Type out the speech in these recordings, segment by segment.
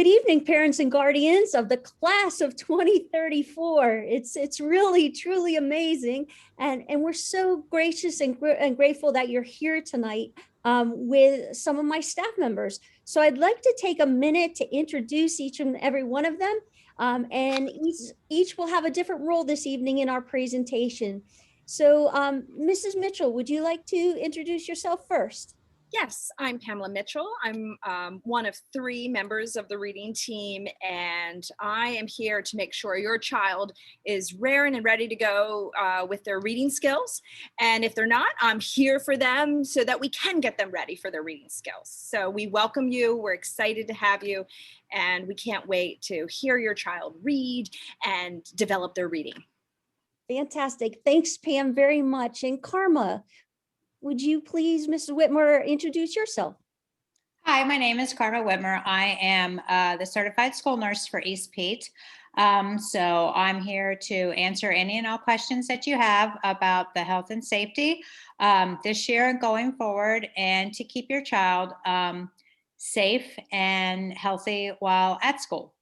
Good evening, parents and guardians of the class of 2034. It's really, truly amazing. And we're so gracious and grateful that you're here tonight with some of my staff members. So I'd like to take a minute to introduce each and every one of them. And each will have a different role this evening in our presentation. So Mrs. Mitchell, would you like to introduce yourself first? Yes, I'm Pamela Mitchell. I'm one of 3 members of the reading team, and I am here to make sure your child is raring and ready to go with their reading skills. And if they're not, I'm here for them so that we can get them ready for their reading skills. So we welcome you. We're excited to have you, and we can't wait to hear your child read and develop their reading. Fantastic. Thanks, Pam, very much. And Karma, would you please, Mrs. Whitmer, introduce yourself? Hi, my name is Karma Whitmer. I am the certified school nurse for East Pete. So I'm here to answer any and all questions that you have about the health and safety this year and going forward, and to keep your child safe and healthy while at school.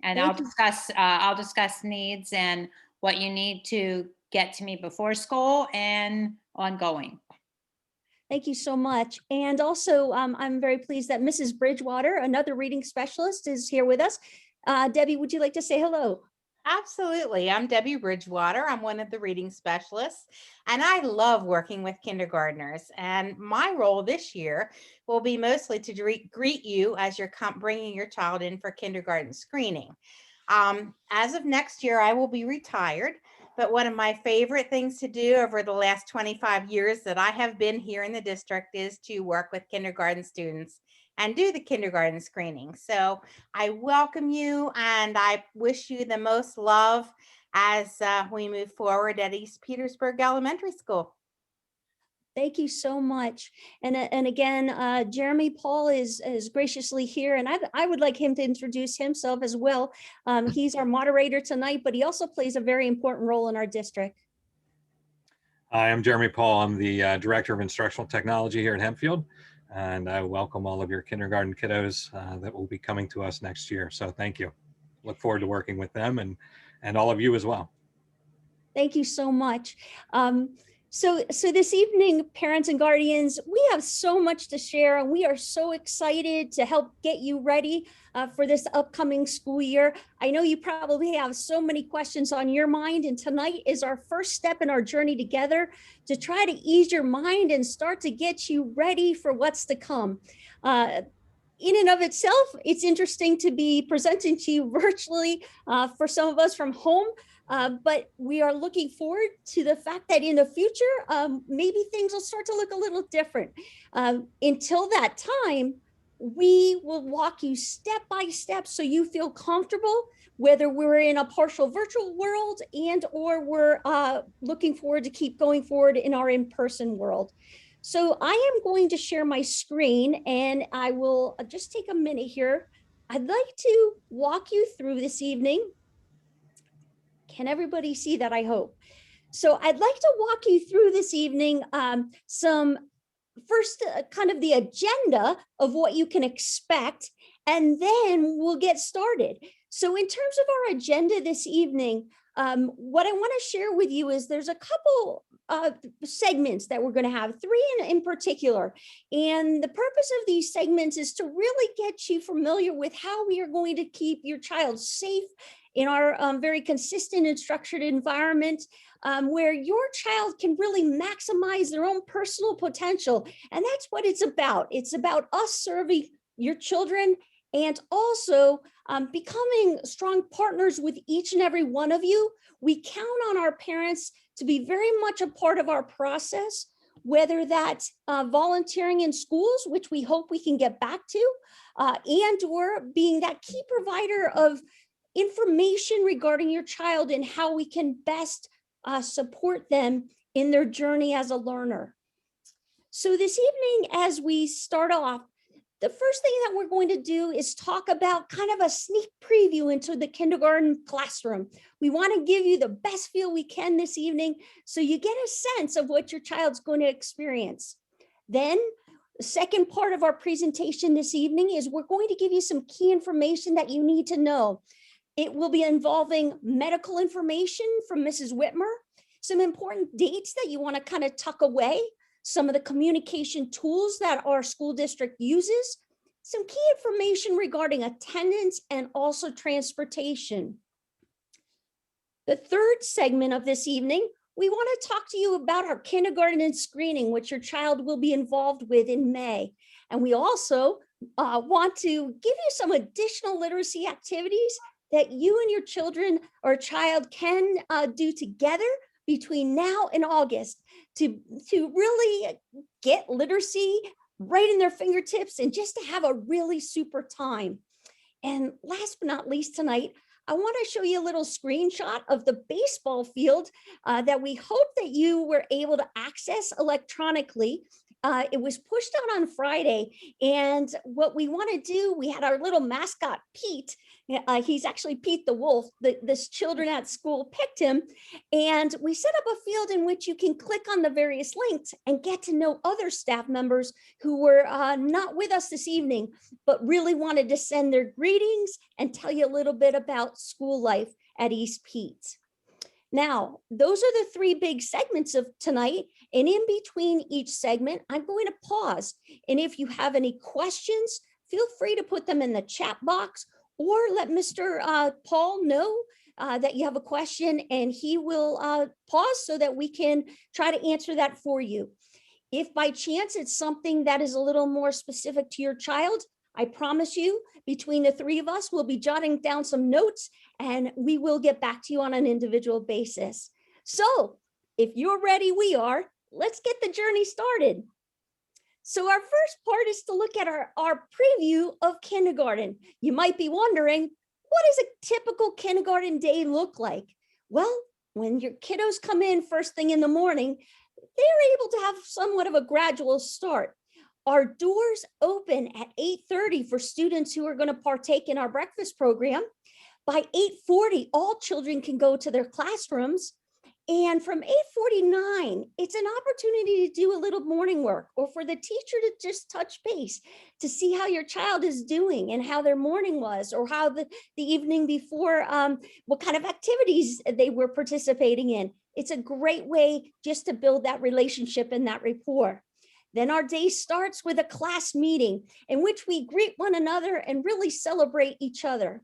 And I'll discuss needs and what you need to get to me before school and ongoing. Thank you so much. And also, I'm very pleased that Mrs. Bridgewater, another reading specialist, is here with us. Debbie, would you like to say hello? Absolutely. I'm Debbie Bridgewater. I'm one of the reading specialists, and I love working with kindergartners. And my role this year will be mostly to greet you as you're bringing your child in for kindergarten screening. As of next year, I will be retired. But one of my favorite things to do over the last 25 years that I have been here in the district is to work with kindergarten students and do the kindergarten screening. So I welcome you, and I wish you the most love as we move forward at East Petersburg Elementary School. Thank you so much. And again, Jeremy Paul is graciously here, and I would like him to introduce himself as well. He's our moderator tonight, but he also plays a very important role in our district. Hi, I'm Jeremy Paul. I'm the Director of Instructional Technology here at Hempfield, and I welcome all of your kindergarten kiddos that will be coming to us next year. So thank you. Look forward to working with them and all of you as well. Thank you so much. So this evening, parents and guardians, we have so much to share, and we are so excited to help get you ready for this upcoming school year. I know you probably have so many questions on your mind, and tonight is our first step in our journey together to try to ease your mind and start to get you ready for what's to come. In and of itself, it's interesting to be presenting to you virtually for some of us from home. But we are looking forward to the fact that in the future, maybe things will start to look a little different. Until that time, we will walk you step by step so you feel comfortable, whether we're in a partial virtual world and or we're looking forward to keep going forward in our in-person world. So I am going to share my screen, and I will just take a minute here. I'd like to walk you through this evening. Can everybody see that? I hope. So I'd like to walk you through this evening some first kind of the agenda of what you can expect, and then we'll get started. So in terms of our agenda this evening, what I want to share with you is there's a couple segments that we're going to have, 3 in particular. And the purpose of these segments is to really get you familiar with how we are going to keep your child safe in our very consistent and structured environment, where your child can really maximize their own personal potential. And that's what it's about. It's about us serving your children and also becoming strong partners with each and every one of you. We count on our parents to be very much a part of our process, whether that's volunteering in schools, which we hope we can get back to, and or being that key provider of information regarding your child and how we can best support them in their journey as a learner. So this evening, as we start off, the first thing that we're going to do is talk about kind of a sneak preview into the kindergarten classroom. We want to give you the best feel we can this evening so you get a sense of what your child's going to experience. Then The second part of our presentation this evening is we're going to give you some key information that you need to know. It will be involving medical information from Mrs. Whitmer, some important dates that you want to kind of tuck away, some of the communication tools that our school district uses, some key information regarding attendance and also transportation. The third segment of this evening, we want to talk to you about our kindergarten and screening, which your child will be involved with in May. And we also want to give you some additional literacy activities that you and your children or child can do together between now and August to really get literacy right in their fingertips and just to have a really super time. And last but not least tonight, I want to show you a little screenshot of the baseball field that we hope that you were able to access electronically. It was pushed out on Friday, and what we want to do, we had our little mascot, Pete. He's actually Pete the Wolf. This children at school picked him, and we set up a field in which you can click on the various links and get to know other staff members who were not with us this evening, but really wanted to send their greetings and tell you a little bit about school life at East Pete. Now, those are the three big segments of tonight. And in between each segment, I'm going to pause. And if you have any questions, feel free to put them in the chat box or let Mr. Paul know that you have a question, and he will pause so that we can try to answer that for you. If by chance it's something that is a little more specific to your child, I promise you, between the three of us, we'll be jotting down some notes and we will get back to you on an individual basis. So if you're ready, we are. Let's get the journey started. So our first part is to look at our preview of kindergarten. You might be wondering, what does a typical kindergarten day look like? Well, when your kiddos come in first thing in the morning, they're able to have somewhat of a gradual start. Our doors open at 8:30 for students who are going to partake in our breakfast program. By 8:40, all children can go to their classrooms. And from 8:49, it's an opportunity to do a little morning work or for the teacher to just touch base to see how your child is doing and how their morning was, or how the evening before, what kind of activities they were participating in. It's a great way just to build that relationship and that rapport. Then our day starts with a class meeting in which we greet one another and really celebrate each other.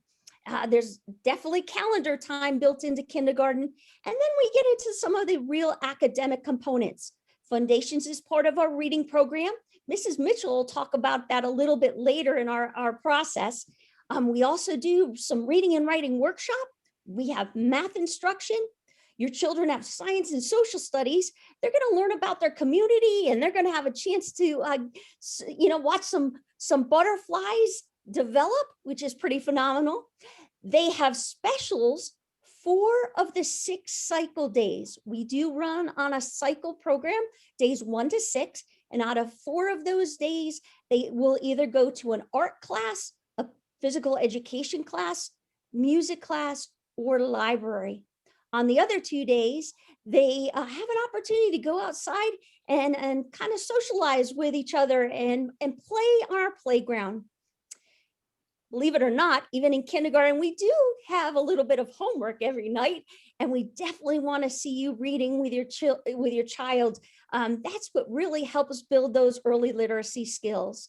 There's definitely calendar time built into kindergarten. And then we get into some of the real academic components. Foundations is part of our reading program. Mrs. Mitchell will talk about that a little bit later in our process. We also do some reading and writing workshop. We have math instruction. Your children have science and social studies. They're going to learn about their community, and they're going to have a chance to, watch some butterflies develop, which is pretty phenomenal. They have specials 4 of the 6 cycle days. We do run on a cycle program, days 1 to 6, and out of 4 of those days, they will either go to an art class, a physical education class, music class, or library. On the other 2 days, they have an opportunity to go outside and kind of socialize with each other and play on our playground. Believe it or not, even in kindergarten, we do have a little bit of homework every night, and we definitely want to see you reading with your child. That's what really helps build those early literacy skills.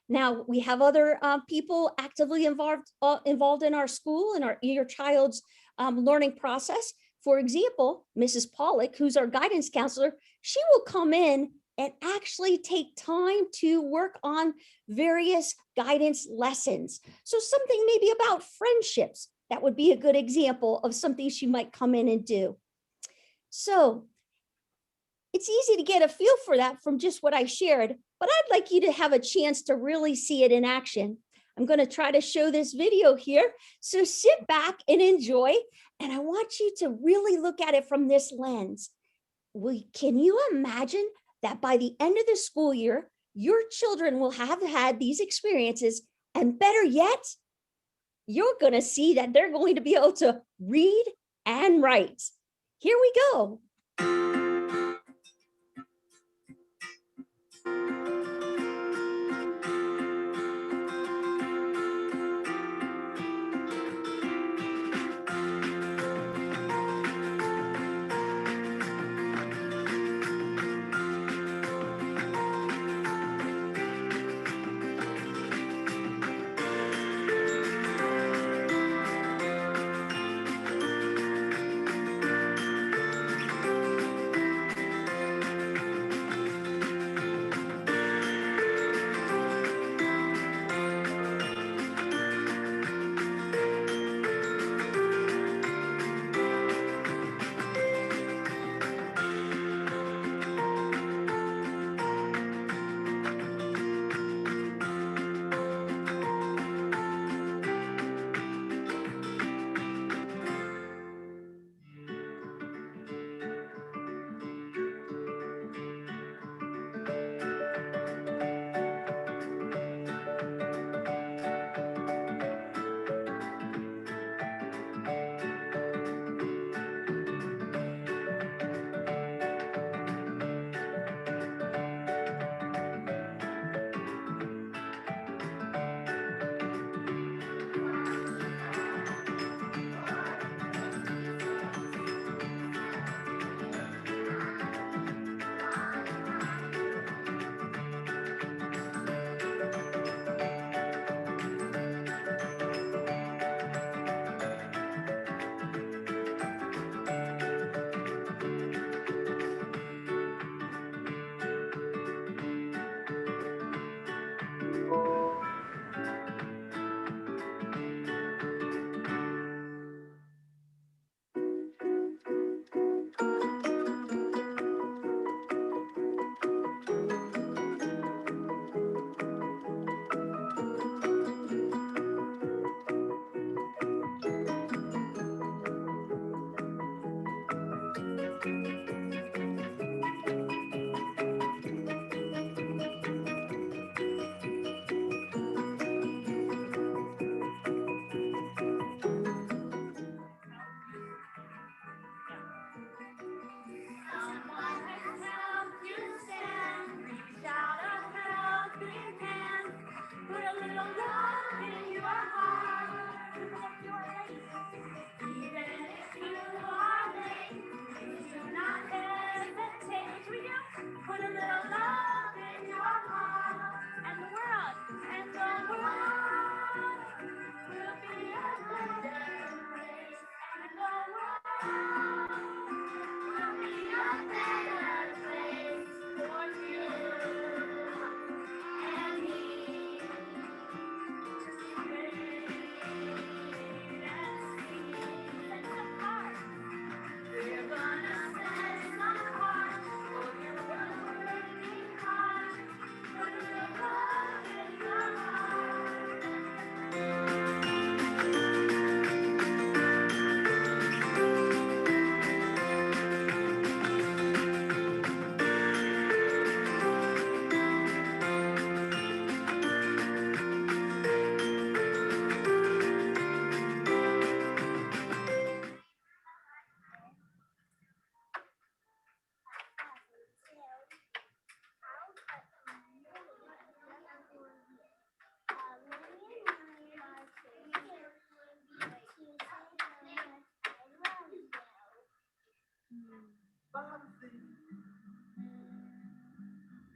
Now, we have other people actively involved in our school and your child's learning process. For example, Mrs. Pollock, who's our guidance counselor, she will come in and actually take time to work on various guidance lessons. So something maybe about friendships, that would be a good example of something she might come in and do. So it's easy to get a feel for that from just what I shared, but I'd like you to have a chance to really see it in action. I'm going to try to show this video here. So sit back and enjoy. And I want you to really look at it from this lens. Can you imagine that by the end of the school year, your children will have had these experiences, and better yet, you're going to see that they're going to be able to read and write. Here we go.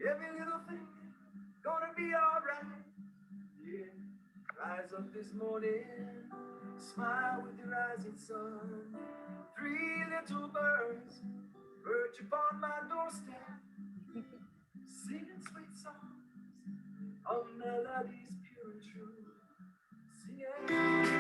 Every little thing gonna be alright. Yeah. Rise up this morning, smile with the rising sun. Three little birds perch upon my doorstep, singing sweet songs of melodies pure and true. Singing.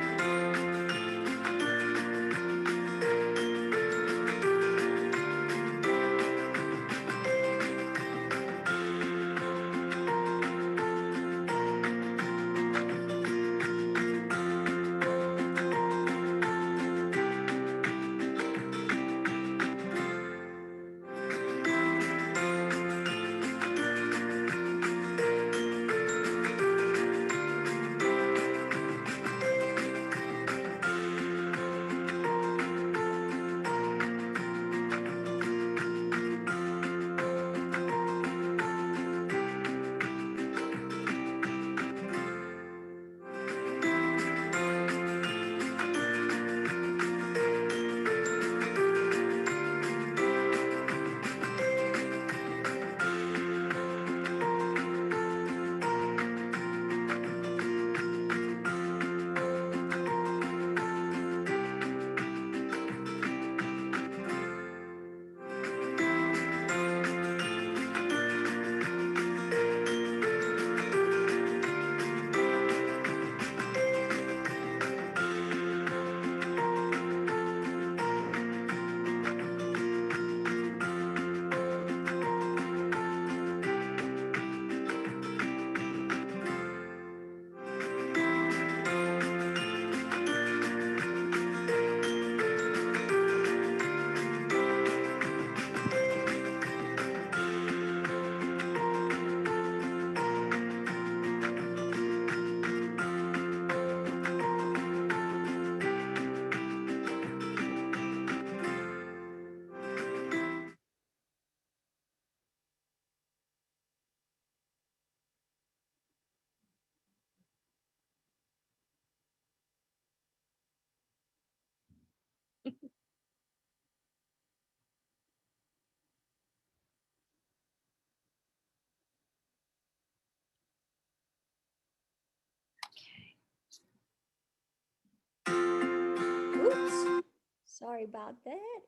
Oops, sorry about that.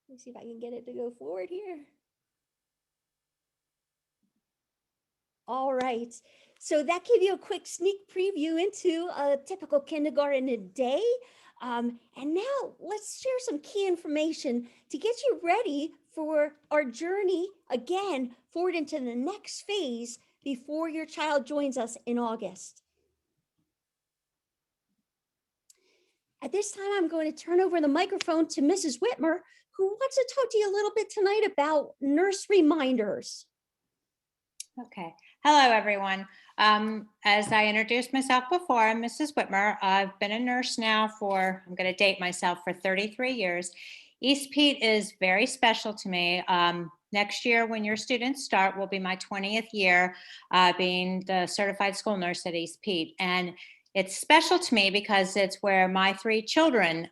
Let me see if I can get it to go forward here. All right, so that gave you a quick sneak preview into a typical kindergarten a day. And now let's share some key information to get you ready for our journey again forward into the next phase before your child joins us in August. At this time, I'm going to turn over the microphone to Mrs. Whitmer, who wants to talk to you a little bit tonight about nurse reminders. Okay. Hello, everyone. As I introduced myself before, I'm Mrs. Whitmer. I've been a nurse now for, I'm going to date myself, for 33 years. East Pete is very special to me. Next year, when your students start, will be my 20th year being the certified school nurse at East Pete. And it's special to me because it's where my 3 children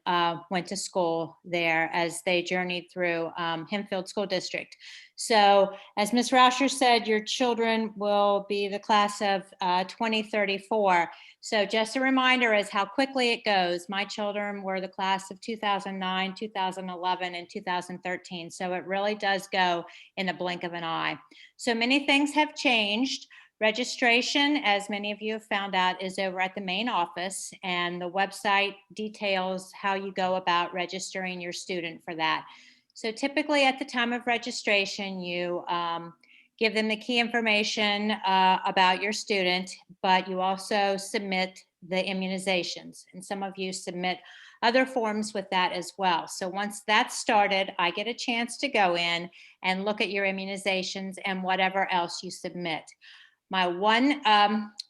went to school there as they journeyed through Hempfield School District. So as Ms. Rauscher said, your children will be the class of 2034. So just a reminder as how quickly it goes. My children were the class of 2009, 2011, and 2013. So it really does go in the blink of an eye. So many things have changed. Registration, as many of you have found out, is over at the main office, and the website details how you go about registering your student for that. So typically at the time of registration, you give them the key information about your student, but you also submit the immunizations, and some of you submit other forms with that as well. So once that's started, I get a chance to go in and look at your immunizations and whatever else you submit. My one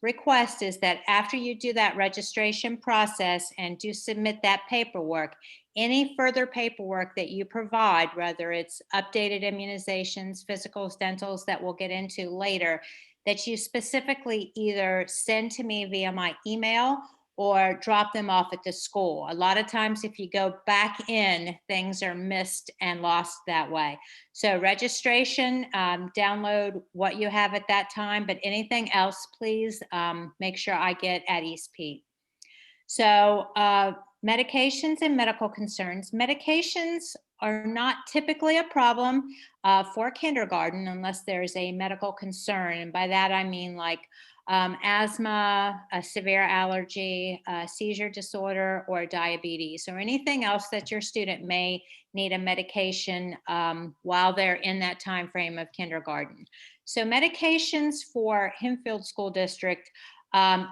request is that after you do that registration process and do submit that paperwork, any further paperwork that you provide, whether it's updated immunizations, physicals, dentals that we'll get into later, that you specifically either send to me via my email or drop them off at the school. A lot of times if you go back in, things are missed and lost that way. So registration, download what you have at that time, but anything else, please make sure I get at East Pete. So medications and medical concerns. Medications are not typically a problem for kindergarten unless there's a medical concern. And by that, I mean like asthma, a severe allergy, a seizure disorder, or diabetes, or anything else that your student may need a medication while they're in that time frame of kindergarten. So medications for Hempfield School District,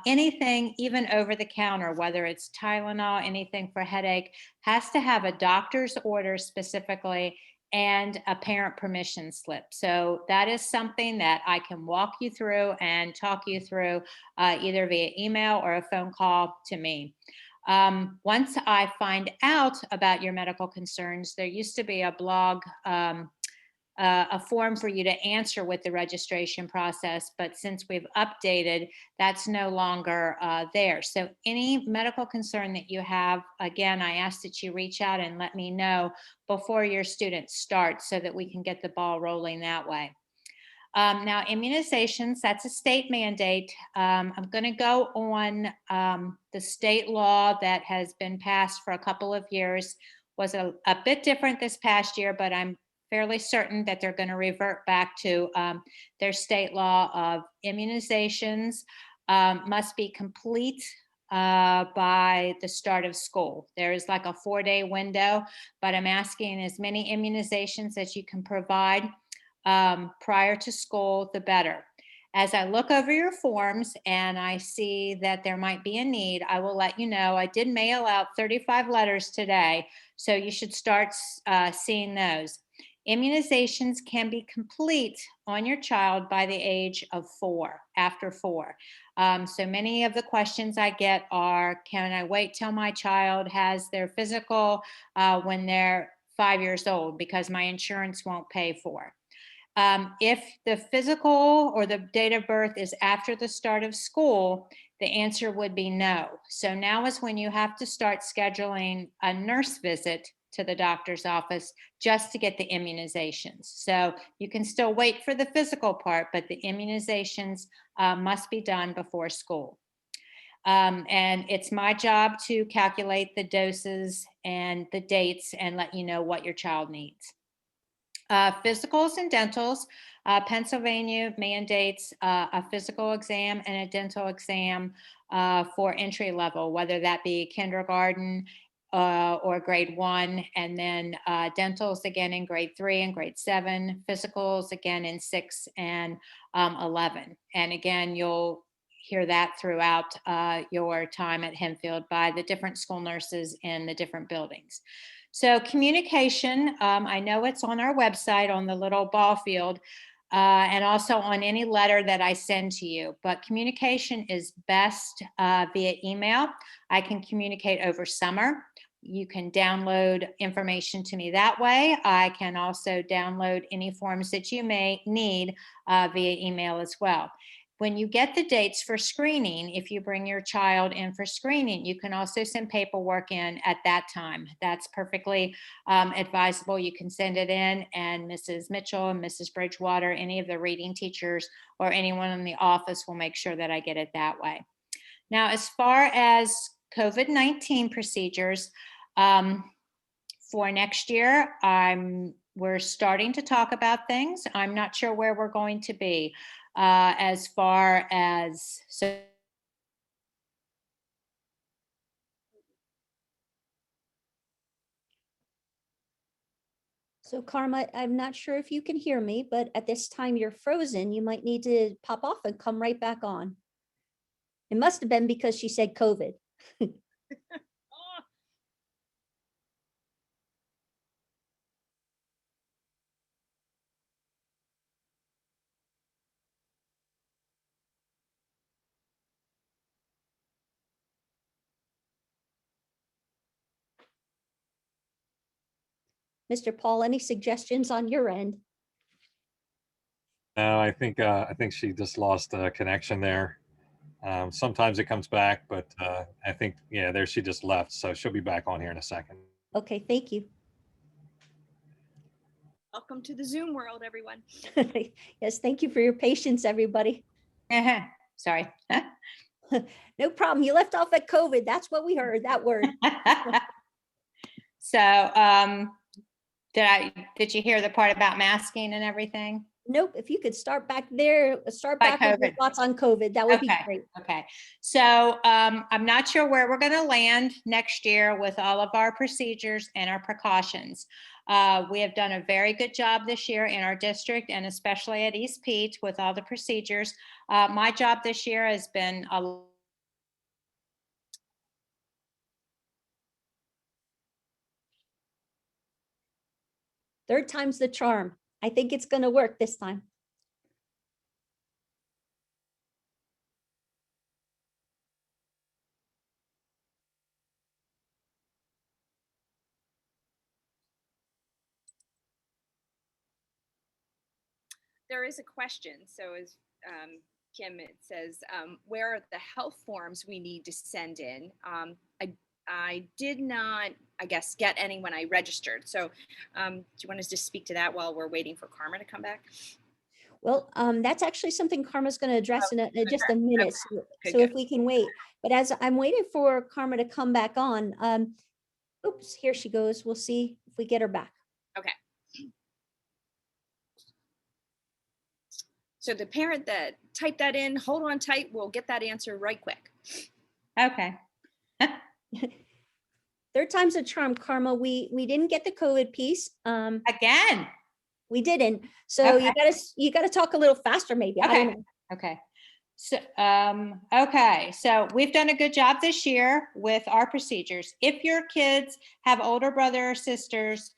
anything even over the counter, whether it's Tylenol, anything for headache, has to have a doctor's order specifically and a parent permission slip. So that is something that I can walk you through and talk you through either via email or a phone call to me. Once I find out about your medical concerns, there used to be a blog, a form for you to answer with the registration process, but since we've updated, that's no longer there. So any medical concern that you have, again, I ask that you reach out and let me know before your student starts so that we can get the ball rolling that way. Now, immunizations, that's a state mandate. I'm going to go on the state law that has been passed for a couple of years. Was a bit different this past year, but I'm fairly certain that they're going to revert back to their state law of immunizations must be complete by the start of school. There is like a 4-day window, but I'm asking as many immunizations as you can provide prior to school, the better. As I look over your forms and I see that there might be a need, I will let you know. I did mail out 35 letters today, so you should start seeing those. Immunizations can be complete on your child by the age of 4, after 4. So many of the questions I get are, can I wait till my child has their physical when they're 5 years old because my insurance won't pay for? If the physical or the date of birth is after the start of school, the answer would be no. So now is when you have to start scheduling a nurse visit to the doctor's office just to get the immunizations. So you can still wait for the physical part, but the immunizations must be done before school. And it's my job to calculate the doses and the dates and let you know what your child needs. Physicals and dentals, Pennsylvania mandates a physical exam and a dental exam for entry level, whether that be kindergarten or grade 1, and then dentals again in grade 3 and grade 7, physicals again in 6 and 11. And again, you'll hear that throughout your time at Hempfield by the different school nurses in the different buildings. So communication, I know it's on our website on the little ball field and also on any letter that I send to you, but communication is best via email. I can communicate over summer. You can download information to me that way. I can also download any forms that you may need via email as well. When you get the dates for screening, if you bring your child in for screening, you can also send paperwork in at that time. That's perfectly advisable. You can send it in, and Mrs. Mitchell and Mrs. Bridgewater, any of the reading teachers or anyone in the office will make sure that I get it that way. Now, as far as COVID-19 procedures, for next year, we're starting to talk about things. I'm not sure where we're going to be as far as So Karma, I'm not sure if you can hear me, but at this time you're frozen. You might need to pop off and come right back on. It must have been because she said COVID. Mr. Paul, any suggestions on your end? No, I think she just lost a connection there. Sometimes it comes back, but I think, yeah, there she just left. So she'll be back on here in a second. Okay, thank you. Welcome to the Zoom world, everyone. Yes, thank you for your patience, everybody. Sorry. No problem. You left off at COVID. That's what we heard, that word. So, did you hear the part about masking and everything? Nope. If you could start back there, start By back with your COVID. thoughts on COVID, that would be great. Okay. So, I'm not sure where we're going to land next year with all of our procedures and our precautions. We have done a very good job this year in our district and especially at East Pete with all the procedures. My job this year has been Third time's the charm. I think it's going to work this time. There is a question. So as Kim, it says, where are the health forms we need to send in? I did not, I guess, get any when I registered. So do you want to just speak to that while we're waiting for Karma to come back? Well, that's actually something Karma's going to address in just a minute. So, Okay, so if we can wait. But as I'm waiting for Karma to come back on, oops, here she goes. We'll see if we get her back. Okay. So the parent that typed that in, hold on tight, we'll get that answer right quick. Okay. Third time's a charm, Karma. We didn't get the COVID piece. Again. We didn't. So Okay. you gotta talk a little faster, maybe. I don't know. Okay. So, okay. So we've done a good job this year with our procedures. If your kids have older brother or sisters,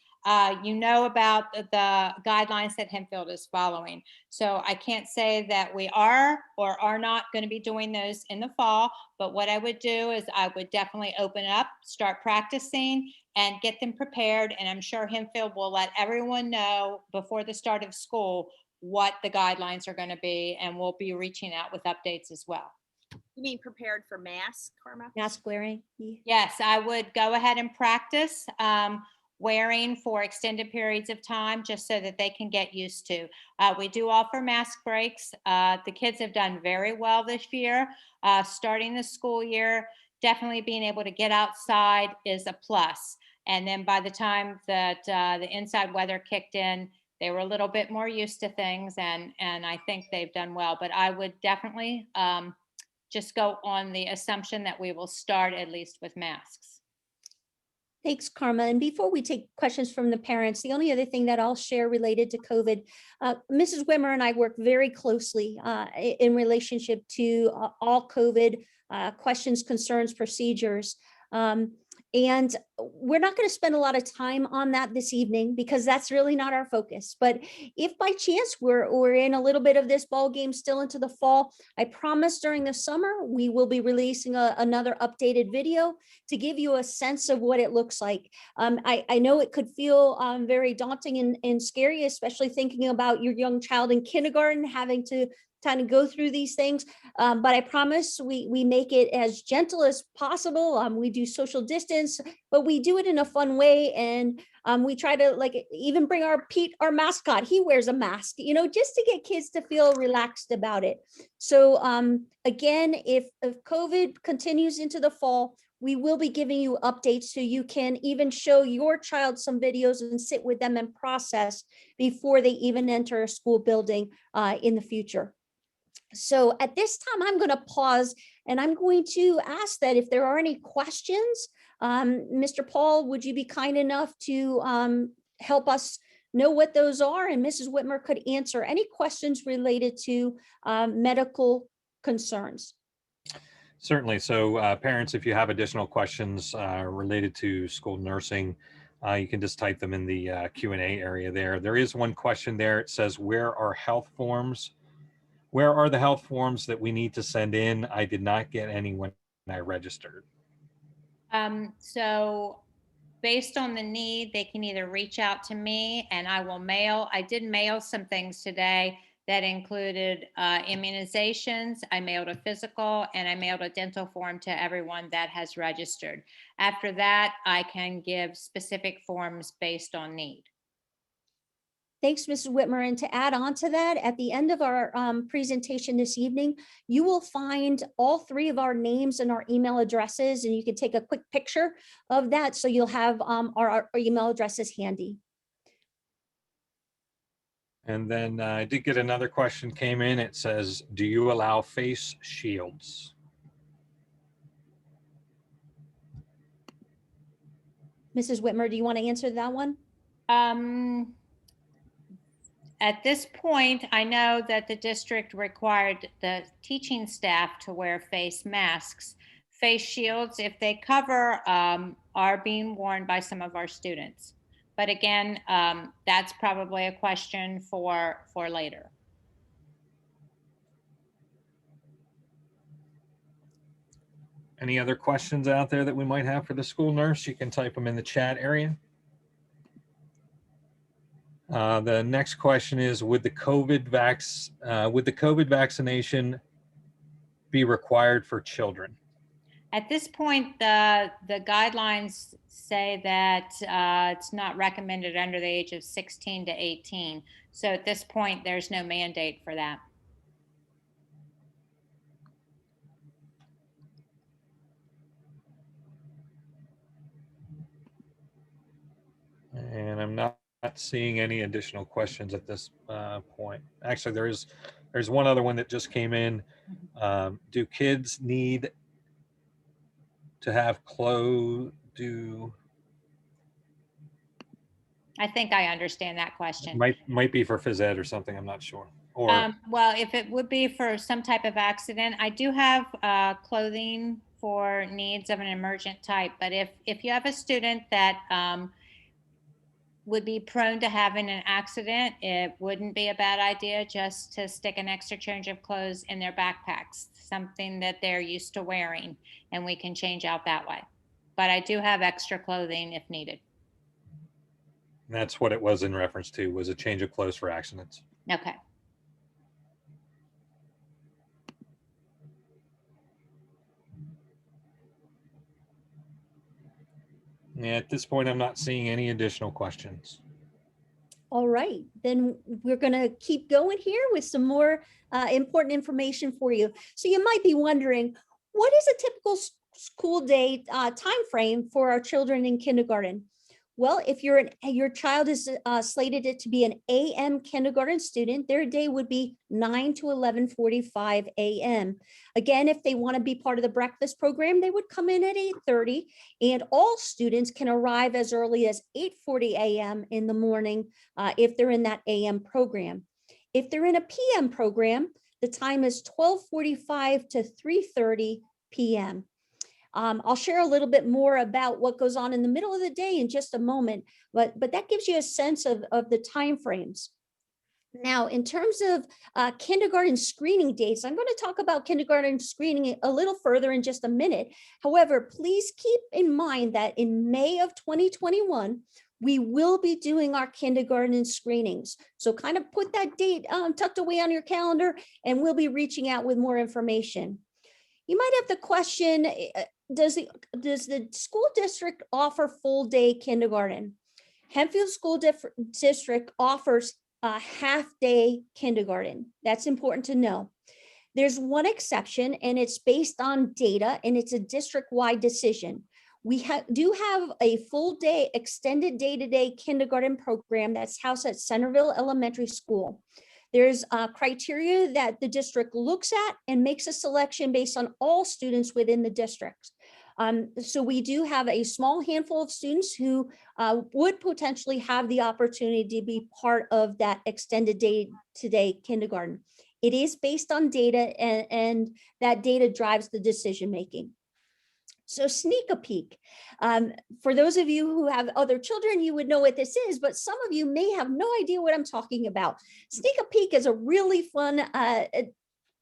you know about the guidelines that Hempfield is following. So I can't say that we are or are not going to be doing those in the fall, but what I would do is I would definitely open up, start practicing and get them prepared. And I'm sure Hempfield will let everyone know before the start of school what the guidelines are going to be, and we'll be reaching out with updates as well. You mean prepared for mask, Karma? Mask wearing. Yes, I would go ahead and practice wearing for extended periods of time just so that they can get used to. We do offer mask breaks. The kids have done very well this year. Starting the school year, definitely being able to get outside is a plus. And then by the time that the inside weather kicked in, they were a little bit more used to things, and I think they've done well. But I would definitely just go on the assumption that we will start at least with masks. Thanks, Karma. And before we take questions from the parents, the only other thing that I'll share related to COVID, Mrs. Wimmer and I work very closely in relationship to all COVID questions, concerns, procedures. And we're not going to spend a lot of time on that this evening because that's really not our focus. But if by chance we're in a little bit of this ball game still into the fall, I promise during the summer we will be releasing another updated video to give you a sense of what it looks like. I know it could feel very daunting and scary, especially thinking about your young child in kindergarten having to kind of go through these things. But I promise we make it as gentle as possible. We do social distance, but we do it in a fun way. And we try to even bring our Pete, our mascot, he wears a mask, just to get kids to feel relaxed about it. So again, if COVID continues into the fall, we will be giving you updates so you can even show your child some videos and sit with them and process before they even enter a school building in the future. So at this time, I'm going to pause and I'm going to ask that if there are any questions, Mr. Paul, would you be kind enough to help us know what those are? And Mrs. Whitmer could answer any questions related to medical concerns. Certainly. So parents, if you have additional questions related to school nursing, you can just type them in the Q&A area there. There is one question there. It says, where are health forms? Where are the health forms that we need to send in? I did not get any when I registered. So based on the need, they can either reach out to me and I will mail. I did mail some things today that included immunizations. I mailed a physical and I mailed a dental form to everyone that has registered. After that, I can give specific forms based on need. Thanks, Mrs. Whitmer. And to add on to that, at the end of our presentation this evening, you will find all three of our names and our email addresses, and you can take a quick picture of that. So you'll have our email addresses handy. And then I did get another question came in. It says, do you allow face shields? Mrs. Whitmer, do you want to answer that one? At this point, I know that the district required the teaching staff to wear face masks. Face shields, if they cover, are being worn by some of our students. But again, that's probably a question for later. Any other questions out there that we might have for the school nurse? You can type them in the chat area. The next question is, would the COVID vaccination be required for children? At this point, the guidelines say that it's not recommended under the age of 16 to 18. So at this point, there's no mandate for that. And I'm not seeing any additional questions at this point. Actually, there's one other one that just came in. Do kids need to have clothes? I think I understand that question. Might be for phys ed or something. I'm not sure. Or well, if it would be for some type of accident, I do have clothing for needs of an emergent type. But if you have a student that would be prone to having an accident, it wouldn't be a bad idea just to stick an extra change of clothes in their backpacks, something that they're used to wearing, and we can change out that way. But I do have extra clothing if needed. that's what it was in reference to, was a change of clothes for accidents. Okay. Yeah, at this point, I'm not seeing any additional questions. All right, then we're going to keep going here with some more important information for you. So you might be wondering, what is a typical school day time frame for our children in kindergarten? Well, if your child is slated to be an AM kindergarten student, their day would be 9 to 11:45 a.m. Again, if they want to be part of the breakfast program, they would come in at 8:30, and all students can arrive as early as 8:40 a.m. in the morning if they're in that AM program. If they're in a PM program, the time is 12:45 to 3:30 p.m. I'll share a little bit more about what goes on in the middle of the day in just a moment, but that gives you a sense of the time frames. Now, in terms of kindergarten screening dates, I'm going to talk about kindergarten screening a little further in just a minute. However, please keep in mind that in May of 2021, we will be doing our kindergarten screenings. So kind of put that date tucked away on your calendar, and we'll be reaching out with more information. You might have the question, does the school district offer full day kindergarten? Hempfield School District offers a half day kindergarten. That's important to know. There's one exception, and it's based on data, and it's a district-wide decision. We do have a full day, extended day-to-day kindergarten program that's housed at Centerville Elementary School. There's criteria that the district looks at and makes a selection based on all students within the district. So we do have a small handful of students who would potentially have the opportunity to be part of that extended day-to-day kindergarten. It is based on data, and that data drives the decision-making. So sneak a peek. For those of you who have other children, you would know what this is, but some of you may have no idea what I'm talking about. Sneak a peek is a really fun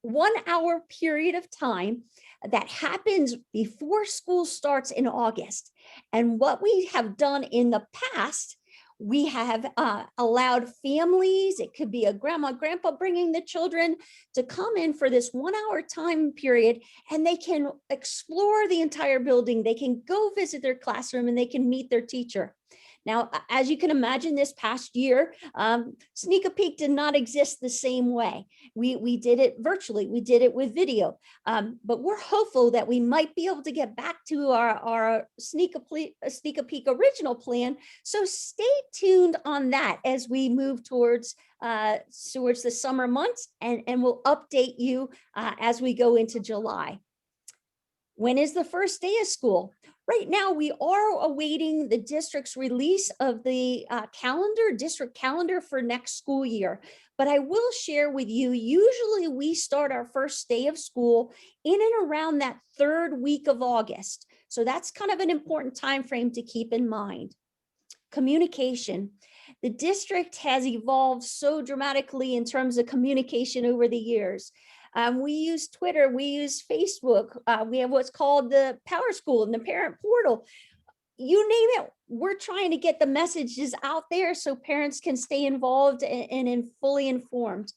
1 hour period of time that happens before school starts in August. And what we have done in the past, We have allowed families, it could be a grandma, grandpa bringing the children to come in for this 1 hour time period, and they can explore the entire building. They can go visit their classroom and they can meet their teacher. Now, as you can imagine, this past year, Sneak a Peek did not exist the same way. We did it virtually, we did it with video, but we're hopeful that we might be able to get back to our Sneak a Peek original plan. So stay tuned on that as we move towards the summer months, and we'll update you as we go into July. When is the first day of school? Right now, we are awaiting the district's release of the district calendar for next school year. But I will share with you, usually we start our first day of school in and around that 3rd week of August. So that's kind of an important time frame to keep in mind. Communication. The district has evolved so dramatically in terms of communication over the years. We use Twitter, we use Facebook, we have what's called the Power School and the Parent Portal. You name it, we're trying to get the messages out there so parents can stay involved and fully informed.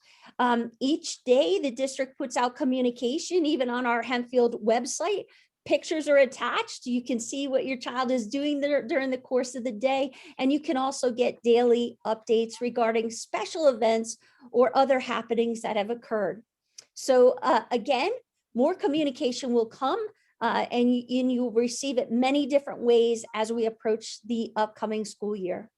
Each day, the district puts out communication, even on our Hempfield website. Pictures are attached. You can see what your child is doing there during the course of the day. And you can also get daily updates regarding special events or other happenings that have occurred. So again, more communication will come and you'll receive it many different ways as we approach the upcoming school year.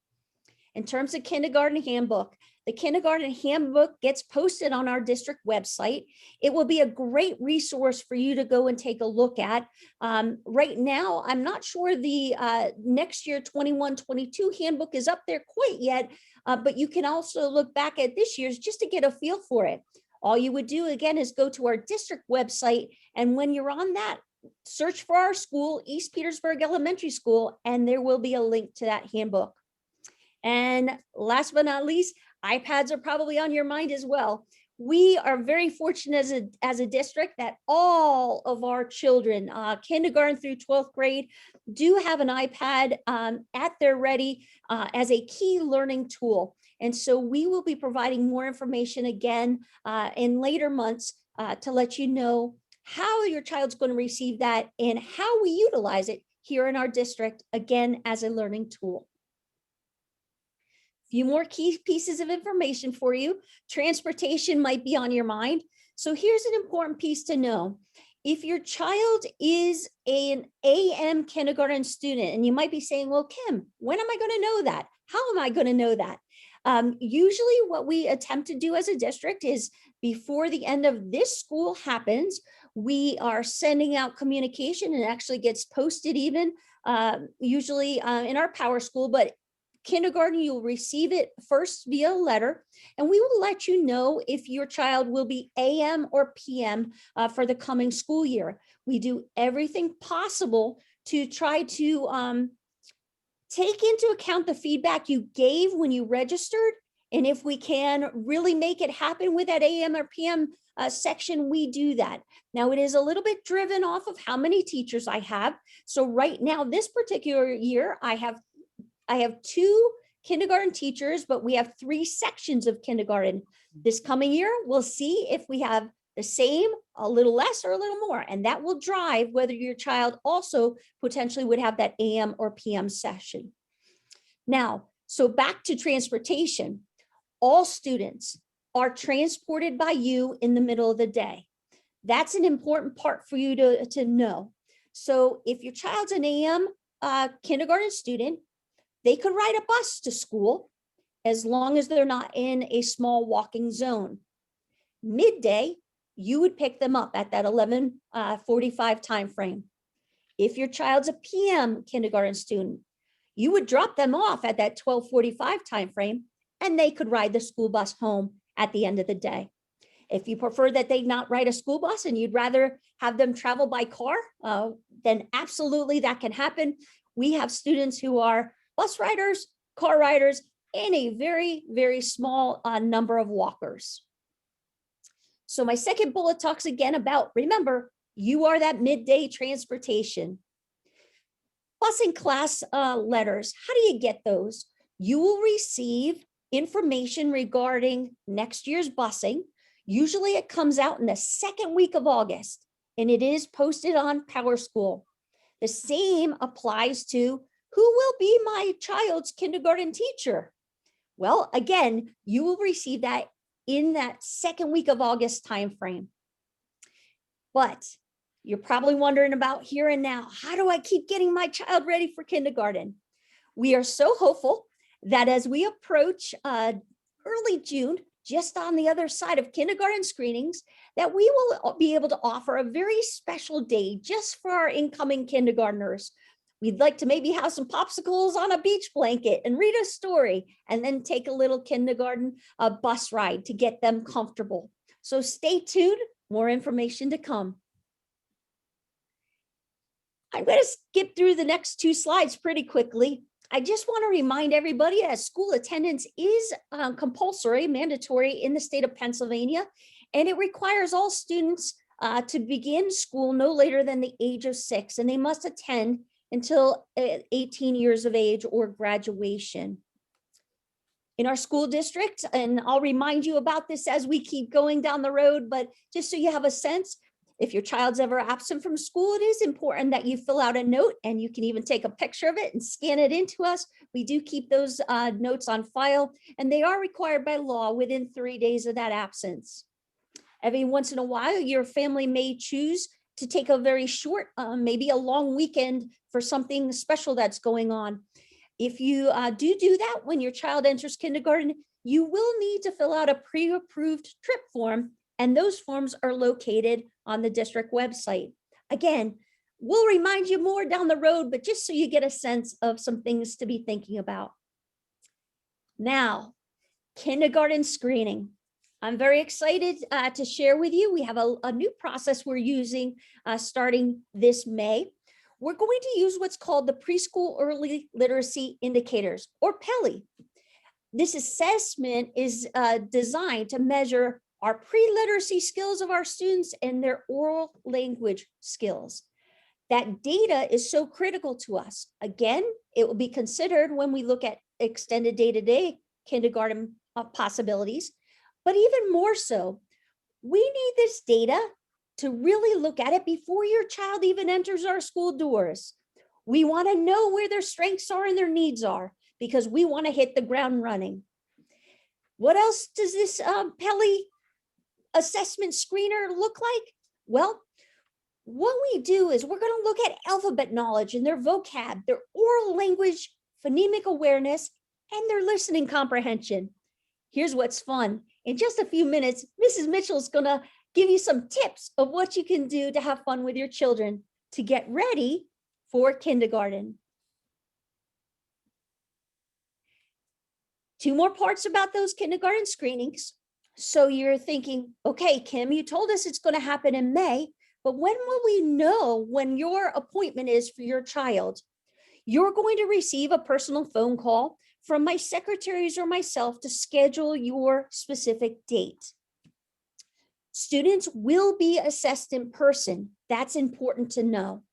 In terms of kindergarten handbook, the kindergarten handbook gets posted on our district website. It will be a great resource for you to go and take a look at. Right now, I'm not sure the next year 21-22 handbook is up there quite yet, but you can also look back at this year's just to get a feel for it. All you would do again is go to our district website, and when you're on that, search for our school, East Petersburg Elementary School, and there will be a link to that handbook. And last but not least, iPads are probably on your mind as well. We are very fortunate as a district that all of our children, kindergarten through 12th grade, do have an iPad at their ready as a key learning tool. And so we will be providing more information again in later months to let you know how your child's going to receive that and how we utilize it here in our district, again, as a learning tool. Few more key pieces of information for you. Transportation might be on your mind. So here's an important piece to know. If your child is an AM kindergarten student, and you might be saying, well, Kim, when am I going to know that? How am I going to know that? Usually what we attempt to do as a district is before the end of this school happens, we are sending out communication, and it actually gets posted even usually in our Power School, but kindergarten, you'll receive it first via letter, and we will let you know if your child will be AM or PM for the coming school year. We do everything possible to try to take into account the feedback you gave when you registered, and if we can really make it happen with that AM or PM section, we do that. Now, it is a little bit driven off of how many teachers I have. So right now, this particular year, I have 2 kindergarten teachers, but we have 3 sections of kindergarten. This coming year, we'll see if we have the same, a little less, or a little more, and that will drive whether your child also potentially would have that AM or PM session. Now, so back to transportation. All students are transported by you in the middle of the day. That's an important part for you to know. So if your child's an AM kindergarten student, they could ride a bus to school as long as they're not in a small walking zone. Midday, you would pick them up at that 11:45 time frame. If your child's a PM kindergarten student, you would drop them off at that 12:45 time frame, and they could ride the school bus home at the end of the day. If you prefer that they not ride a school bus and you'd rather have them travel by car, then absolutely that can happen. We have students who are bus riders, car riders, and a very, very small number of walkers. So my second bullet talks again about, remember, you are that midday transportation. Bus and class letters, how do you get those? you will receive information regarding next year's busing. Usually it comes out in the second week of August, and it is posted on PowerSchool. The same applies to who will be my child's kindergarten teacher. Well, again, you will receive that in that second week of August timeframe. But you're probably wondering about here and now, how do I keep getting my child ready for kindergarten? We are so hopeful that as we approach early June, just on the other side of kindergarten screenings, that we will be able to offer a very special day just for our incoming kindergartners. We'd like to maybe have some popsicles on a beach blanket and read a story, and then take a little kindergarten bus ride to get them comfortable. So stay tuned, more information to come. I'm going to skip through the next two slides pretty quickly. I just want to remind everybody that school attendance is compulsory, mandatory in the state of Pennsylvania, and it requires all students to begin school no later than the age of 6, and they must attend until 18 years of age or graduation. In our school district, and I'll remind you about this as we keep going down the road, but just so you have a sense, if your child's ever absent from school, it is important that you fill out a note, and you can even take a picture of it and scan it into us. We do keep those notes on file, and they are required by law within 3 days of that absence. Every once in a while, your family may choose to take a very short, maybe a long weekend for something special that's going on. If you do that when your child enters kindergarten, you will need to fill out a pre-approved trip form, and those forms are located on the district website. Again, we'll remind you more down the road, but just so you get a sense of some things to be thinking about. Now, kindergarten screening. I'm very excited to share with you. We have a new process we're using starting this May. We're going to use what's called the Preschool Early Literacy Indicators, or PELI. This assessment is designed to measure our pre-literacy skills of our students and their oral language skills. That data is so critical to us. Again, it will be considered when we look at extended day-to-day kindergarten possibilities, but even more so, we need this data to really look at it before your child even enters our school doors. We want to know where their strengths are and their needs are, because we want to hit the ground running. What else does this PELI assessment screener look like? Well, what we do is we're going to look at alphabet knowledge and their vocab, their oral language, phonemic awareness, and their listening comprehension. Here's what's fun. In just a few minutes, Mrs. Mitchell's going to give you some tips of what you can do to have fun with your children to get ready for kindergarten. Two more parts about those kindergarten screenings. So you're thinking, okay, Kim, you told us it's going to happen in May, but when will we know when your appointment is for your child? You're going to receive a personal phone call from my secretaries or myself to schedule your specific date. Students will be assessed in person. That's important to know.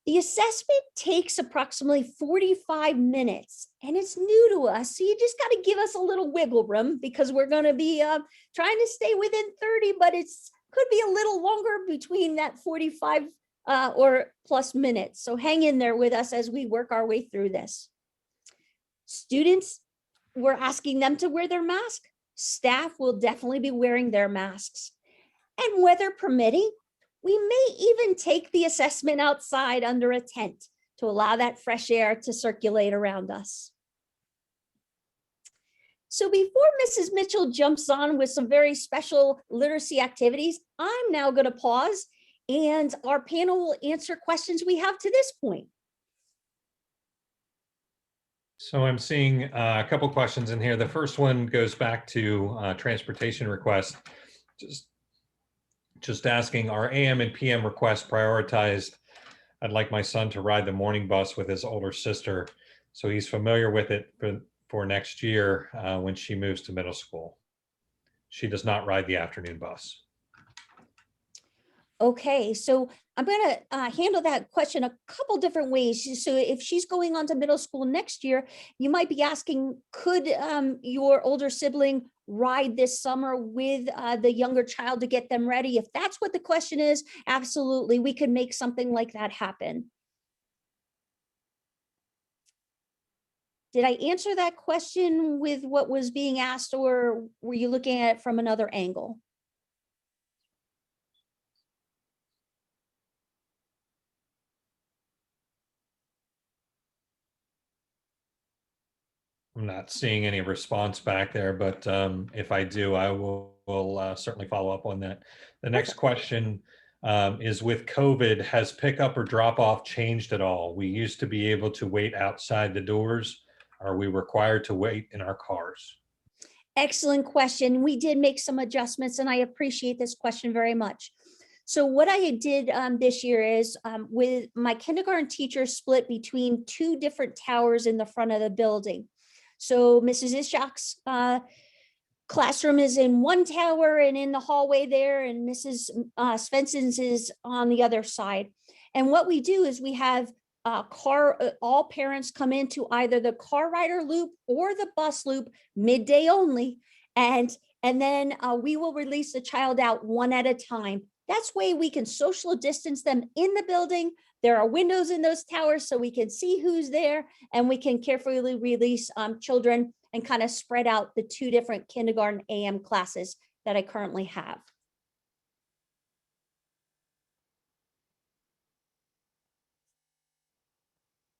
The assessment takes approximately 45 minutes, and it's new to us, so you just got to give us a little wiggle room, because we're going to be trying to stay within 30, but it's could be a little longer between that 45 or plus minutes. So hang in there with us as we work our way through this. Students, we're asking them to wear their mask. Staff will definitely be wearing their masks. And weather permitting, we may even take the assessment outside under a tent to allow that fresh air to circulate around us. So before Mrs. Mitchell jumps on with some very special literacy activities, I'm now going to pause, and our panel will answer questions we have to this point. So I'm seeing a couple questions in here. The first one goes back to transportation requests. Just asking, are AM and PM requests prioritized? I'd like my son to ride the morning bus with his older sister, so he's familiar with it for next year when she moves to middle school. She does not ride the afternoon bus. Okay, so I'm going to handle that question a couple different ways. So if she's going on to middle school next year, you might be asking, could your older sibling ride this summer with the younger child to get them ready? If that's what the question is, absolutely, we could make something like that happen. Did I answer that question with what was being asked, or were you looking at it from another angle? I'm not seeing any response back there, but if I do, I will certainly follow up on that. The next question is, with COVID, has pickup or drop off changed at all? We used to be able to wait outside the doors. Are we required to wait in our cars? Excellent question. We did make some adjustments, and I appreciate this question very much. So what I did this year is with my kindergarten teachers split between two different towers in the front of the building. So Mrs. Ishak's classroom is in one tower and in the hallway there, and Mrs. Svensson's is on the other side. And what we do is we have all parents come into either the car rider loop or the bus loop midday only. And then we will release the child out one at a time. That's way we can social distance them in the building. There are windows in those towers so we can see who's there, and we can carefully release children and kind of spread out the two different kindergarten AM classes that I currently have.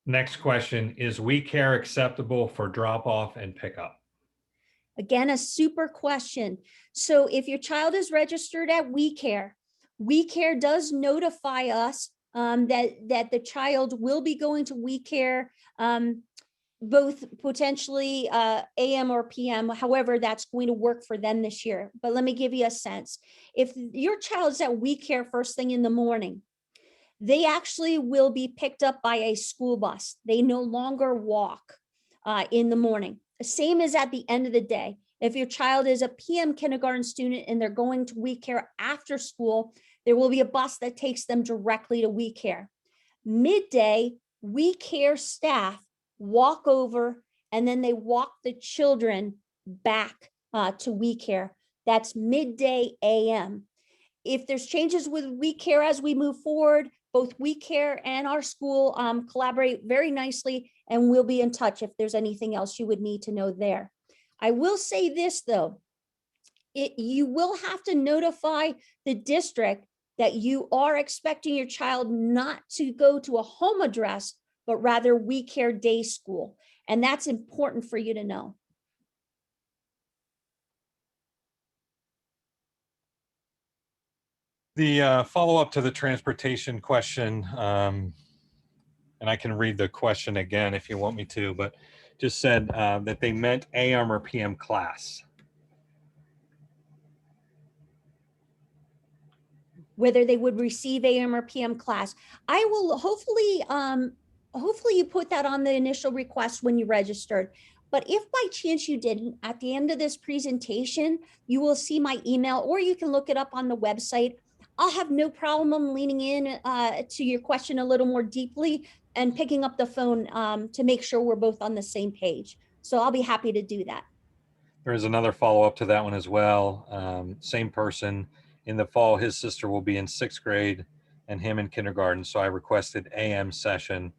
Next question, is We Care acceptable for drop off and pickup? Again, a super question. So if your child is registered at We Care does notify us that the child will be going to We Care, both potentially AM or PM, however that's going to work for them this year. But let me give you a sense. If your child's at We Care first thing in the morning, they actually will be picked up by a school bus. They no longer walk in the morning. Same as at the end of the day. If your child is a PM kindergarten student and they're going to We Care after school, there will be a bus that takes them directly to We Care. Midday, We Care staff walk over, and then they walk the children back to We Care. That's midday AM. If there's changes with We Care as we move forward, both We Care and our school collaborate very nicely, and we'll be in touch if there's anything else you would need to know there. I will say this though, you will have to notify the district that you are expecting your child not to go to a home address, but rather We Care day school. And that's important for you to know. The follow-up to the transportation question, and I can read the question again if you want me to, but just said that they meant AM or PM class. Whether they would receive AM or PM class. I will hopefully you put that on the initial request when you registered. But if by chance you didn't, at the end of this presentation, you will see my email, or you can look it up on the website. I'll have no problem leaning in to your question a little more deeply and picking up the phone to make sure we're both on the same page. So I'll be happy to do that. There's another follow-up to that one as well. Same person. In the fall, his sister will be in 6th grade and him in kindergarten. So I requested AM session.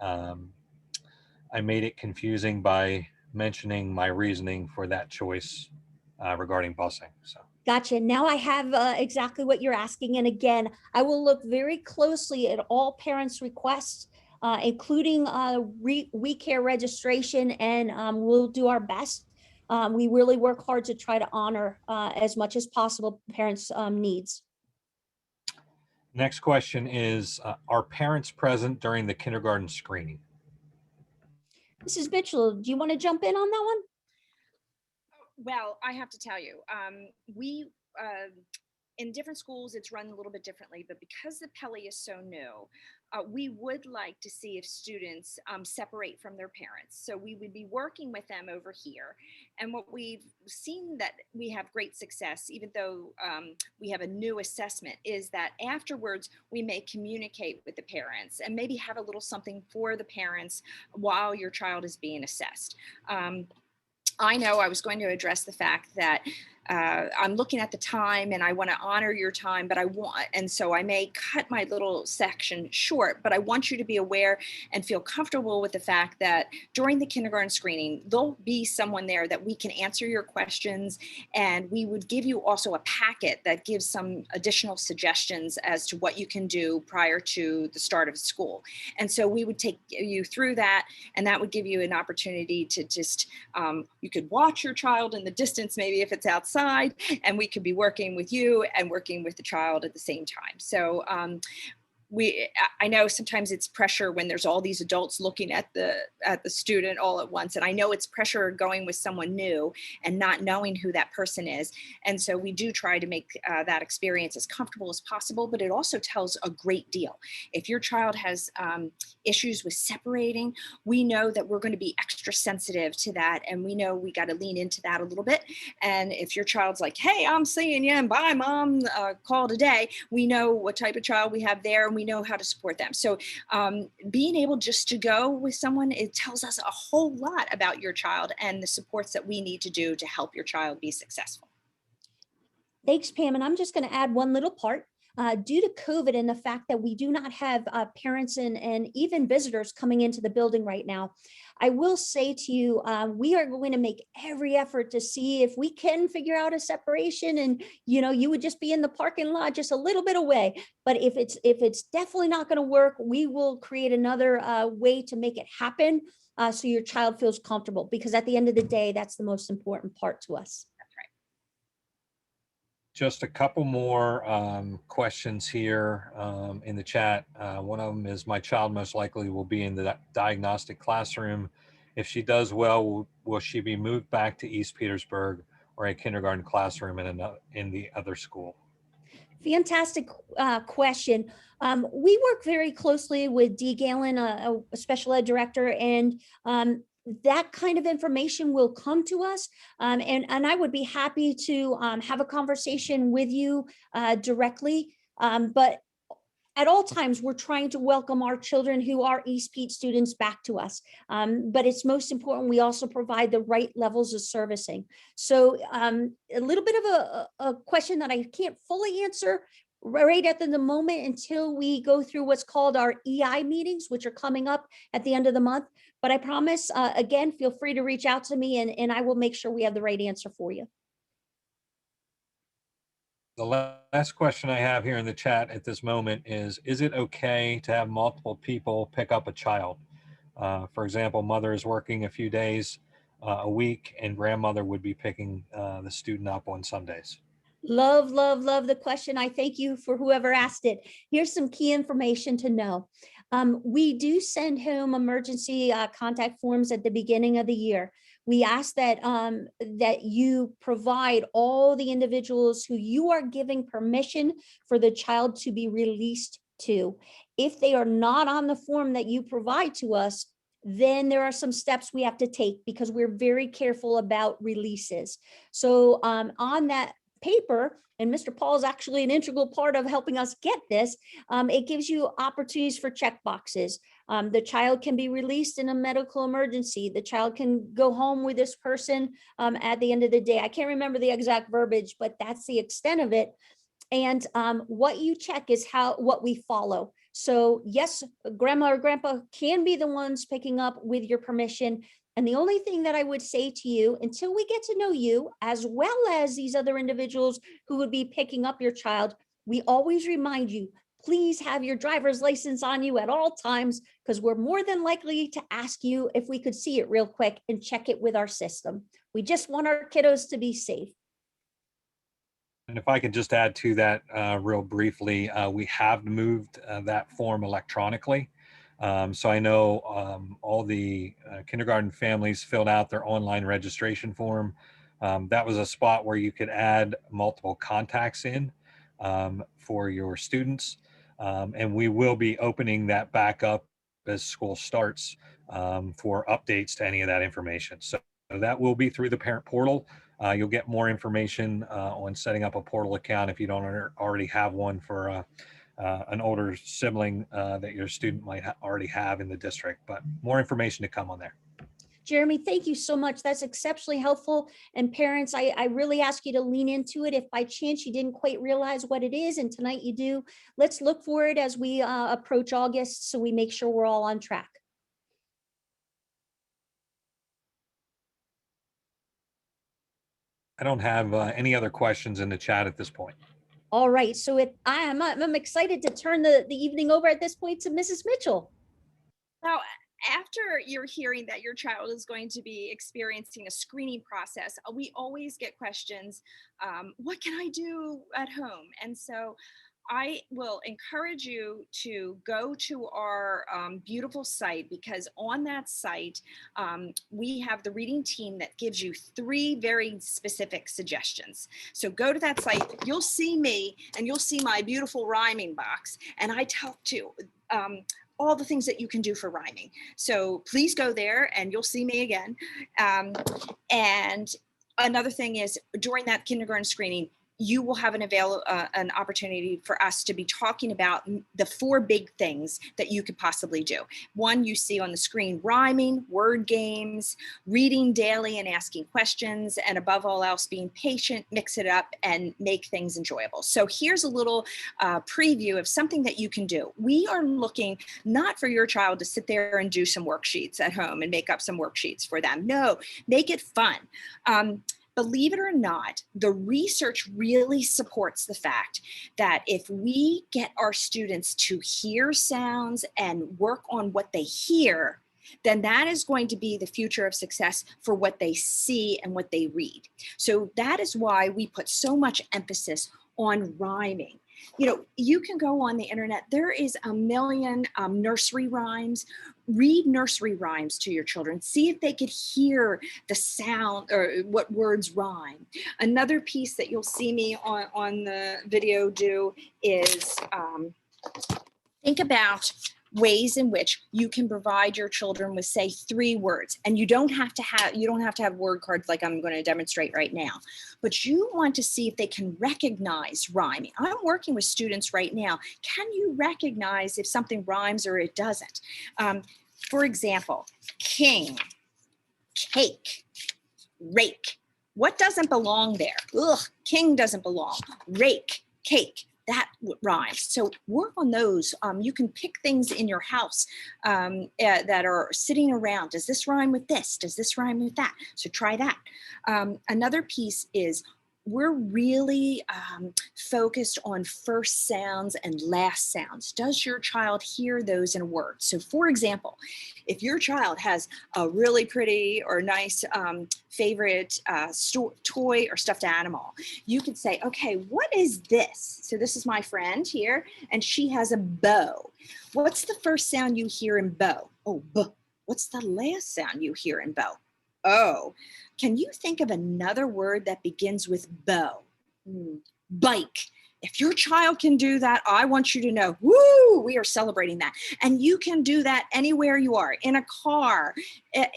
I made it confusing by mentioning my reasoning for that choice regarding busing. So. Gotcha. Now I have exactly what you're asking. And again, I will look very closely at all parents' requests, including We Care registration, and we'll do our best. We really work hard to try to honor as much as possible parents' needs. Next question is, are parents present during the kindergarten screening? Mrs. Mitchell, do you want to jump in on that one? Well, I have to tell you, we in different schools, it's run a little bit differently, but because the Pele is so new, we would like to see if students separate from their parents. So we would be working with them over here. And what we've seen that we have great success, even though we have a new assessment, is that afterwards we may communicate with the parents and maybe have a little something for the parents while your child is being assessed. I know I was going to address the fact that I'm looking at the time and I want to honor your time, but and so I may cut my little section short, but I want you to be aware and feel comfortable with the fact that during the kindergarten screening, there'll be someone there that we can answer your questions. And we would give you also a packet that gives some additional suggestions as to what you can do prior to the start of school. And so we would take you through that, and that would give you an opportunity to just, you could watch your child in the distance, maybe if it's outside, and we could be working with you and working with the child at the same time. So I know sometimes it's pressure when there's all these adults looking at the student all at once. And I know it's pressure going with someone new and not knowing who that person is. And so we do try to make that experience as comfortable as possible, but it also tells a great deal. If your child has issues with separating, we know that we're going to be extra sensitive to that. And we know we got to lean into that a little bit. And if your child's like, hey, I'm seeing you and bye mom, call today, we know what type of child we have there. We know how to support them. So being able just to go with someone, it tells us a whole lot about your child and the supports that we need to do to help your child be successful. Thanks, Pam. And I'm just going to add one little part. Due to COVID and the fact that we do not have parents and even visitors coming into the building right now, I will say to you, we are going to make every effort to see if we can figure out a separation, and you would just be in the parking lot just a little bit away. But if it's definitely not going to work, we will create another way to make it happen so your child feels comfortable, because at the end of the day, that's the most important part to us. Just a couple more questions here in the chat. One of them is, my child most likely will be in the diagnostic classroom. If she does well, will she be moved back to East Petersburg or a kindergarten classroom in the other school? Fantastic question. We work very closely with Dee Galen, a special ed director, and that kind of information will come to us. And I would be happy to have a conversation with you directly. But at all times, we're trying to welcome our children who are East Pete students back to us. But it's most important we also provide the right levels of servicing. So a little bit of a question that I can't fully answer right at the moment until we go through what's called our EI meetings, which are coming up at the end of the month. But I promise, again, feel free to reach out to me and I will make sure we have the right answer for you. The last question I have here in the chat at this moment is it okay to have multiple people pick up a child? For example, mother is working a few days a week and grandmother would be picking the student up on Sundays. Love, love, love the question. I thank you for whoever asked it. Here's some key information to know. We do send home emergency contact forms at the beginning of the year. We ask that that you provide all the individuals who you are giving permission for the child to be released to. If they are not on the form that you provide to us, then there are some steps we have to take because we're very careful about releases. So on that paper, and Mr. Paul is actually an integral part of helping us get this, it gives you opportunities for check boxes. The child can be released in a medical emergency. The child can go home with this person at the end of the day. I can't remember the exact verbiage, but that's the extent of it. And what you check is what we follow. So yes, grandma or grandpa can be the ones picking up with your permission. And the only thing that I would say to you, until we get to know you, as well as these other individuals who would be picking up your child, we always remind you, please have your driver's license on you at all times, because we're more than likely to ask you if we could see it real quick and check it with our system. We just want our kiddos to be safe. And if I could just add to that real briefly, we have moved that form electronically. So I know all the kindergarten families filled out their online registration form. That was a spot where you could add multiple contacts in. for your students. And we will be opening that back up as school starts for updates to any of that information. So that will be through the parent portal. You'll get more information on setting up a portal account if you don't already have one for an older sibling that your student might already have in the district, but more information to come on there. Jeremy, thank you so much. That's exceptionally helpful. And parents, I really ask you to lean into it. If by chance you didn't quite realize what it is, and tonight you do, let's look for it as we approach August so we make sure we're all on track. I don't have any other questions in the chat at this point. All right, so I'm excited to turn the evening over at this point to Mrs. Mitchell. Now, after you're hearing that your child is going to be experiencing a screening process, we always get questions, what can I do at home? And so I will encourage you to go to our beautiful site, because on that site, we have the reading team that gives you 3 very specific suggestions. So go to that site, you'll see me and you'll see my beautiful rhyming box. And I talk to all the things that you can do for rhyming. So please go there and you'll see me again. And another thing is, during that kindergarten screening, you will have an opportunity for us to be talking about the 4 big things that you could possibly do. 1, you see on the screen: rhyming, word games, reading daily and asking questions, and above all else, being patient, mix it up, and make things enjoyable. So here's a little preview of something that you can do. We are looking not for your child to sit there and do some worksheets at home and make up some worksheets for them. No, make it fun. Believe it or not, the research really supports the fact that if we get our students to hear sounds and work on what they hear, then that is going to be the future of success for what they see and what they read. So that is why we put so much emphasis on rhyming. You know, you can go on the internet. There is a million nursery rhymes. Read nursery rhymes to your children. See if they could hear the sound or what words rhyme. Another piece that you'll see me on the video do is think about ways in which you can provide your children with, say, 3 words. And you don't have to have word cards like I'm going to demonstrate right now, but you want to see if they can recognize rhyming. I'm working with students right now. Can you recognize if something rhymes or it doesn't? For example, king, cake, rake. What doesn't belong there? Ugh, king doesn't belong. Rake, cake. That rhymes. So work on those. You can pick things in your house that are sitting around. Does this rhyme with this? Does this rhyme with that? So try that. Another piece is, we're really focused on first sounds and last sounds. Does your child hear those in a word? So for example, if your child has a really pretty or nice favorite toy or stuffed animal, you could say, okay, what is this? So this is my friend here, and she has a bow. What's the first sound you hear in bow? Oh, B. What's the last sound you hear in bow? Oh. Can you think of another word that begins with bow? Bike. If your child can do that, I want you to know, woo, we are celebrating that. And you can do that anywhere you are, in a car,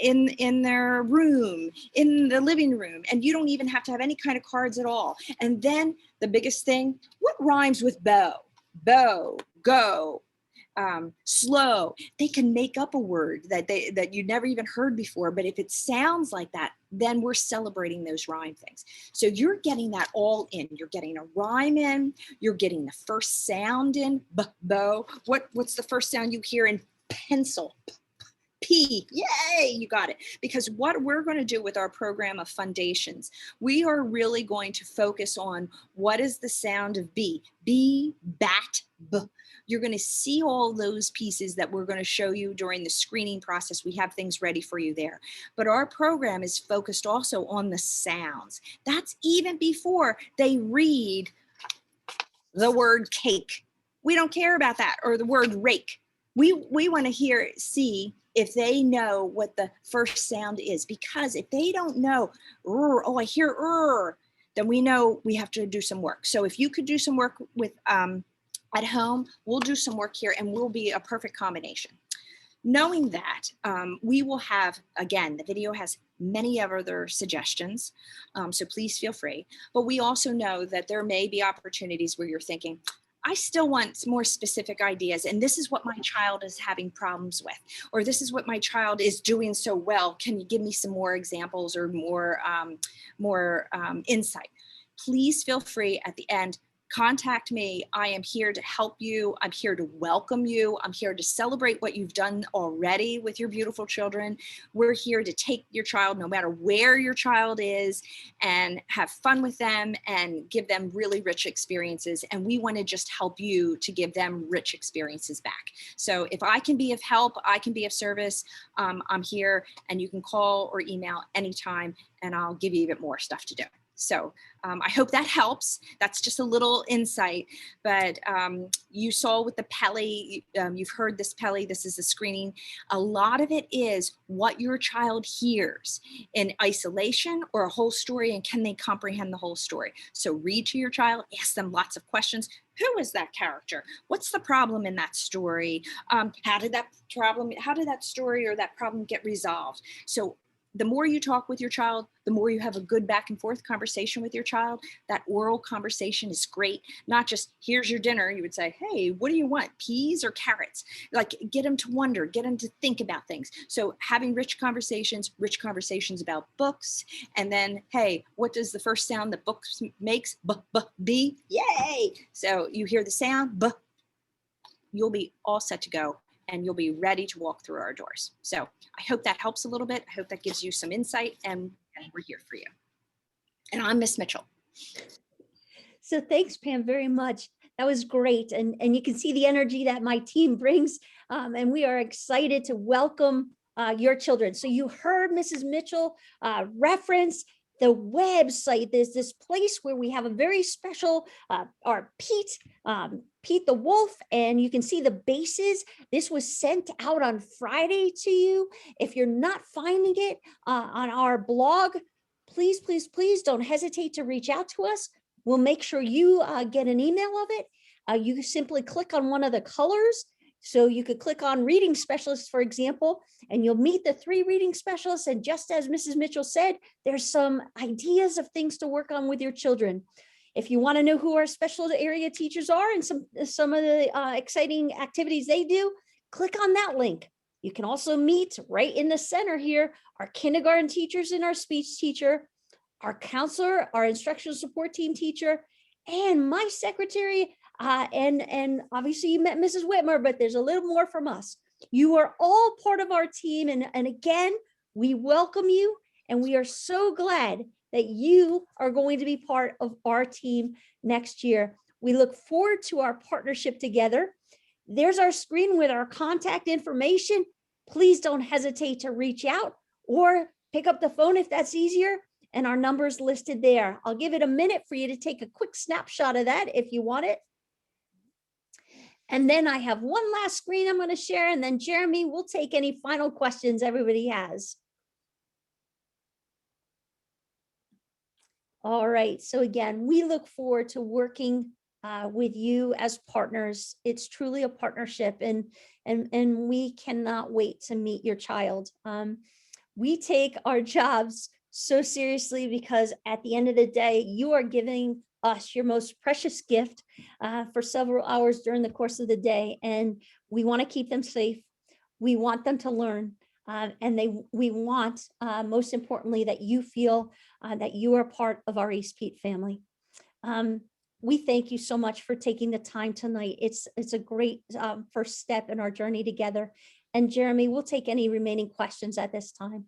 in their room, in the living room, and you don't even have to have any kind of cards at all. And then the biggest thing, what rhymes with bow? Bow, go. Slow. They can make up a word that you never even heard before, but if it sounds like that, then we're celebrating those rhyme things. So you're getting that all in. You're getting a rhyme in. You're getting the first sound in. Bow. What's the first sound you hear in pencil? P. Yay, you got it. Because what we're going to do with our program of foundations, we are really going to focus on what is the sound of B. B, bat, B. You're going to see all those pieces that we're going to show you during the screening process. We have things ready for you there. But our program is focused also on the sounds. That's even before they read the word cake. We don't care about that, or the word rake. We want to see if they know what the first sound is, because if they don't know, oh, I hear then we know we have to do some work. So if you could do some work with at home, we'll do some work here and we'll be a perfect combination. Knowing that, we will have, again, the video has many other suggestions, so please feel free. But we also know that there may be opportunities where you're thinking, I still want more specific ideas, and this is what my child is having problems with, or this is what my child is doing so well. Can you give me some more examples or more insight? Please feel free at the end. Contact me. I am here to help you. I'm here to welcome you. I'm here to celebrate what you've done already with your beautiful children. We're here to take your child, no matter where your child is, and have fun with them and give them really rich experiences. And we want to just help you to give them rich experiences back. So if I can be of help, I can be of service, I'm here, and you can call or email anytime, and I'll give you even more stuff to do. So I hope that helps. That's just a little insight, but you saw with the Pele, you've heard this Pele, this is the screening. A lot of it is what your child hears in isolation or a whole story, and can they comprehend the whole story? So read to your child, ask them lots of questions. Who is that character? What's the problem in that story? How did that story or that problem get resolved? So the more you talk with your child, the more you have a good back and forth conversation with your child. That oral conversation is great. Not just, here's your dinner. You would say, hey, what do you want? Peas or carrots? Like, get them to wonder, get them to think about things. So having rich conversations about books. And then, hey, what does the first sound that books makes? B, yay. So you hear the sound, B, you'll be all set to go, and you'll be ready to walk through our doors. So I hope that helps a little bit. I hope that gives you some insight, and we're here for you. And I'm Miss Mitchell. So thanks, Pam, very much. That was great. And you can see the energy that my team brings. And we are excited to welcome your children. So you heard Mrs. Mitchell reference the website. There's this place where we have a very special, our Pete the Wolf, and you can see the bases. This was sent out on Friday to you. If you're not finding it on our blog, please, please, please don't hesitate to reach out to us. We'll make sure you get an email of it. You simply click on one of the colors. So you could click on reading specialists, for example, and you'll meet the 3 reading specialists. And just as Mrs. Mitchell said, there's some ideas of things to work on with your children. If you want to know who our special area teachers are and some of the exciting activities they do, click on that link. You can also meet right in the center here, our kindergarten teachers and our speech teacher, our counselor, our instructional support team teacher, and my secretary. And obviously you met Mrs. Whitmer, but there's a little more from us. You are all part of our team. And again, we welcome you, and we are so glad that you are going to be part of our team next year. We look forward to our partnership together. There's our screen with our contact information. Please don't hesitate to reach out or pick up the phone if that's easier, and our number's listed there. I'll give it a minute for you to take a quick snapshot of that if you want it. And then I have one last screen I'm going to share, and then Jeremy will take any final questions everybody has. All right, so again, we look forward to working with you as partners. It's truly a partnership, and we cannot wait to meet your child. We take our jobs so seriously because at the end of the day, you are giving us your most precious gift for several hours during the course of the day, and we want to keep them safe. We want them to learn, and we want, most importantly, that you feel that you are part of our East Pete family. We thank you so much for taking the time tonight. It's a great first step in our journey together. And Jeremy, we'll take any remaining questions at this time.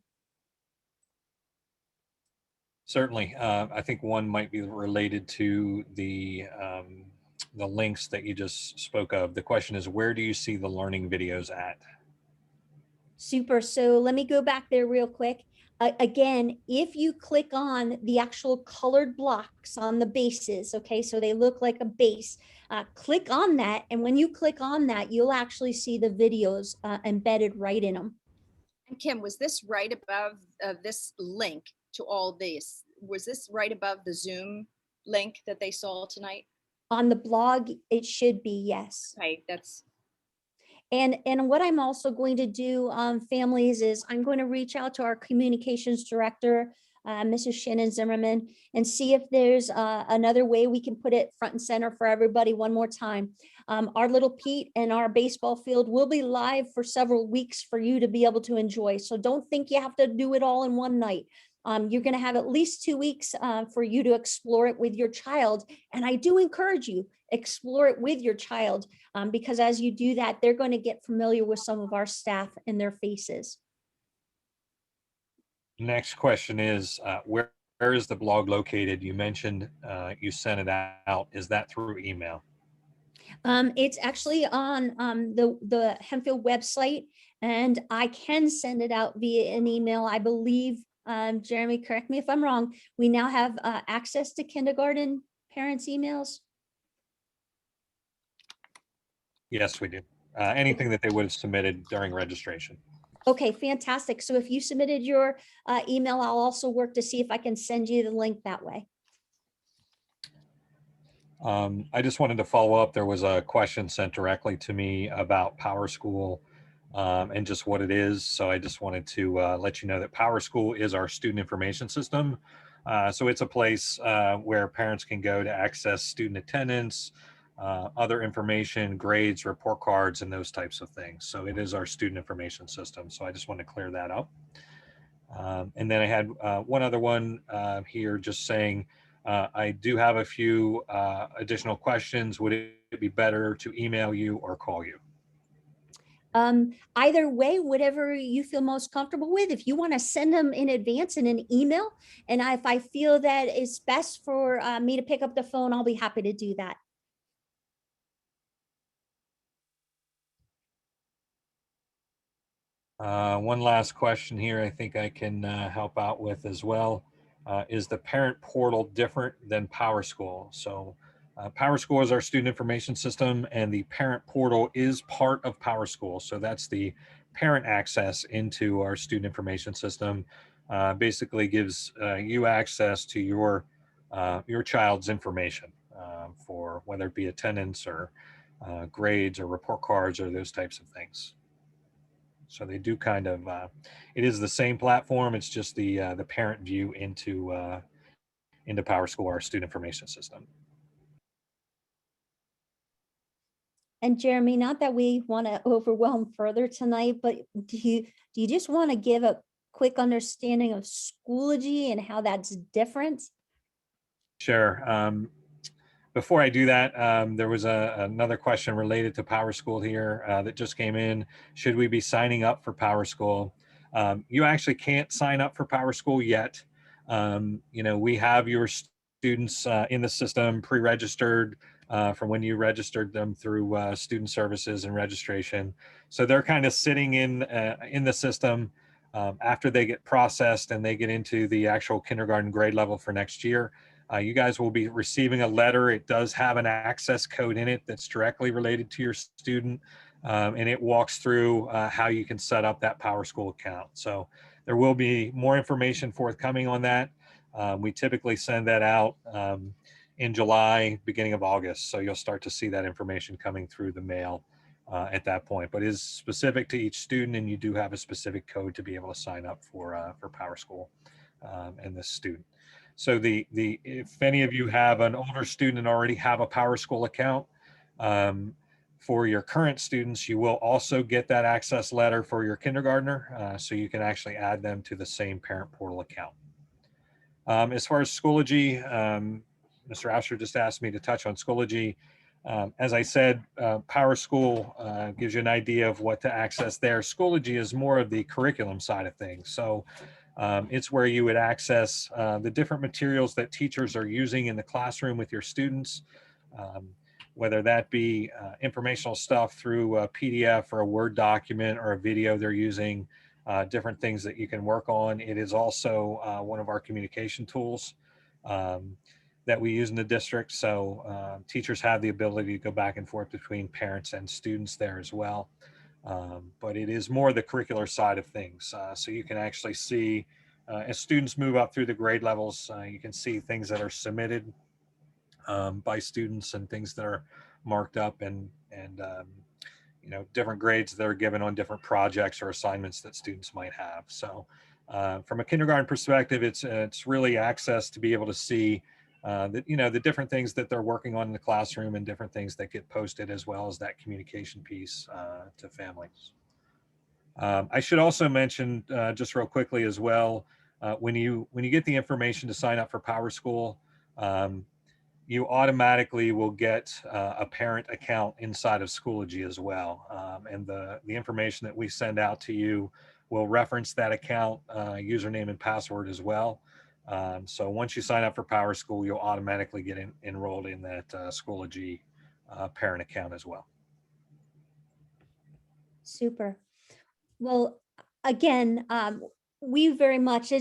Certainly. I think one might be related to the links that you just spoke of. The question is, where do you see the learning videos at? Super. So let me go back there real quick. Again, if you click on the actual colored blocks on the bases, okay, so they look like a base, click on that. And when you click on that, you'll actually see the videos embedded right in them. And Kim, was this right above this link to all these? was this right above the Zoom link that they saw tonight? On the blog, it should be, yes. Okay, that's And what I'm also going to do, families, is I'm going to reach out to our communications director, Mrs. Shannon Zimmerman, and see if there's another way we can put it front and center for everybody one more time. Our Little Pete and our baseball field will be live for several weeks for you to be able to enjoy. So don't think you have to do it all in one night. You're going to have at least 2 weeks for you to explore it with your child. And I do encourage you, explore it with your child, because as you do that, they're going to get familiar with some of our staff and their faces. Next question is, where is the blog located? You mentioned you sent it out. Is that through email? It's actually on the Hempfield website, and I can send it out via an email. I believe, Jeremy, correct me if I'm wrong, we now have access to kindergarten parents' emails. Yes, we do. Anything that they would have submitted during registration. Okay, fantastic. So if you submitted your email, I'll also work to see if I can send you the link that way. I just wanted to follow up. There was a question sent directly to me about Power School and just what it is. So I just wanted to let you know that Power School is our student information system. So it's a place where parents can go to access student attendance, other information, grades, report cards, and those types of things. So it is our student information system. So I just want to clear that up. And then I had one other one here just saying, I do have a few additional questions. Would it be better to email you or call you? Either way, whatever you feel most comfortable with. If you want to send them in advance in an email, and if I feel that it's best for me to pick up the phone, I'll be happy to do that. One last question here I think I can help out with as well. Is the parent portal different than Power School? So Power School is our student information system, and the parent portal is part of Power School. So that's the parent access into our student information system. Basically gives you access to your child's information for whether it be attendance or grades or report cards or those types of things. So they do kind of, it is the same platform. It's just the parent view into Power School, our student information system. And Jeremy, not that we want to overwhelm further tonight, but do you just want to give a quick understanding of Schoology and how that's different? Sure. Before I do that, there was another question related to Power School here that just came in. Should we be signing up for Power School? You actually can't sign up for Power School yet. We have your students in the system pre-registered from when you registered them through student services and registration. So they're kind of sitting in the system after they get processed and they get into the actual kindergarten grade level for next year. You guys will be receiving a letter. It does have an access code in it that's directly related to your student, and it walks through how you can set up that Power School account. So there will be more information forthcoming on that. We typically send that out in July, beginning of August. So you'll start to see that information coming through the mail at that point. But it is specific to each student, and you do have a specific code to be able to sign up for Power School and this student. So if any of you have an older student and already have a Power School account, for your current students, you will also get that access letter for your kindergartner, so you can actually add them to the same parent portal account. As far as Schoology, Mr. Asher just asked me to touch on Schoology. As I said, Power School gives you an idea of what to access there. Schoology is more of the curriculum side of things. So it's where you would access the different materials that teachers are using in the classroom with your students, whether that be informational stuff through a PDF or a Word document or a video they're using, different things that you can work on. It is also one of our communication tools that we use in the district. So teachers have the ability to go back and forth between parents and students there as well. But it is more the curricular side of things. So you can actually see as students move up through the grade levels, you can see things that are submitted by students and things that are marked up, and different grades that are given on different projects or assignments that students might have. So from a kindergarten perspective, it's really access to be able to see the different things that they're working on in the classroom and different things that get posted, as well as that communication piece to families. I should also mention just real quickly as well, when you get the information to sign up for Power School, you automatically will get a parent account inside of Schoology as well. And the information that we send out to you will reference that account, username and password as well. So once you sign up for Power School, you'll automatically get enrolled in that Schoology parent account as well. Super. Well, again, we very much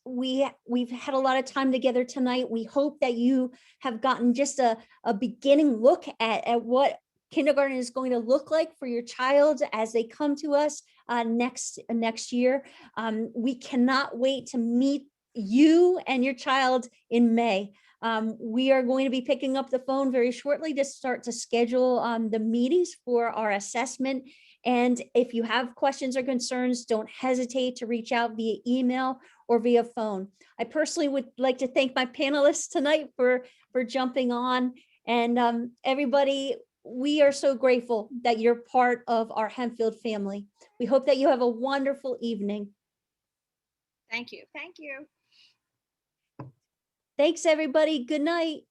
we've had a lot of time together tonight. We hope that you have gotten just a beginning look at what kindergarten is going to look like for your child as they come to us next year. We cannot wait to meet you and your child in May. We are going to be picking up the phone very shortly to start to schedule the meetings for our assessment. And if you have questions or concerns, don't hesitate to reach out via email or via phone. I personally would like to thank my panelists tonight for jumping on. And everybody, we are so grateful that you're part of our Hempfield family. We hope that you have a wonderful evening. Thank you. Thank you. Thanks, everybody. Good night.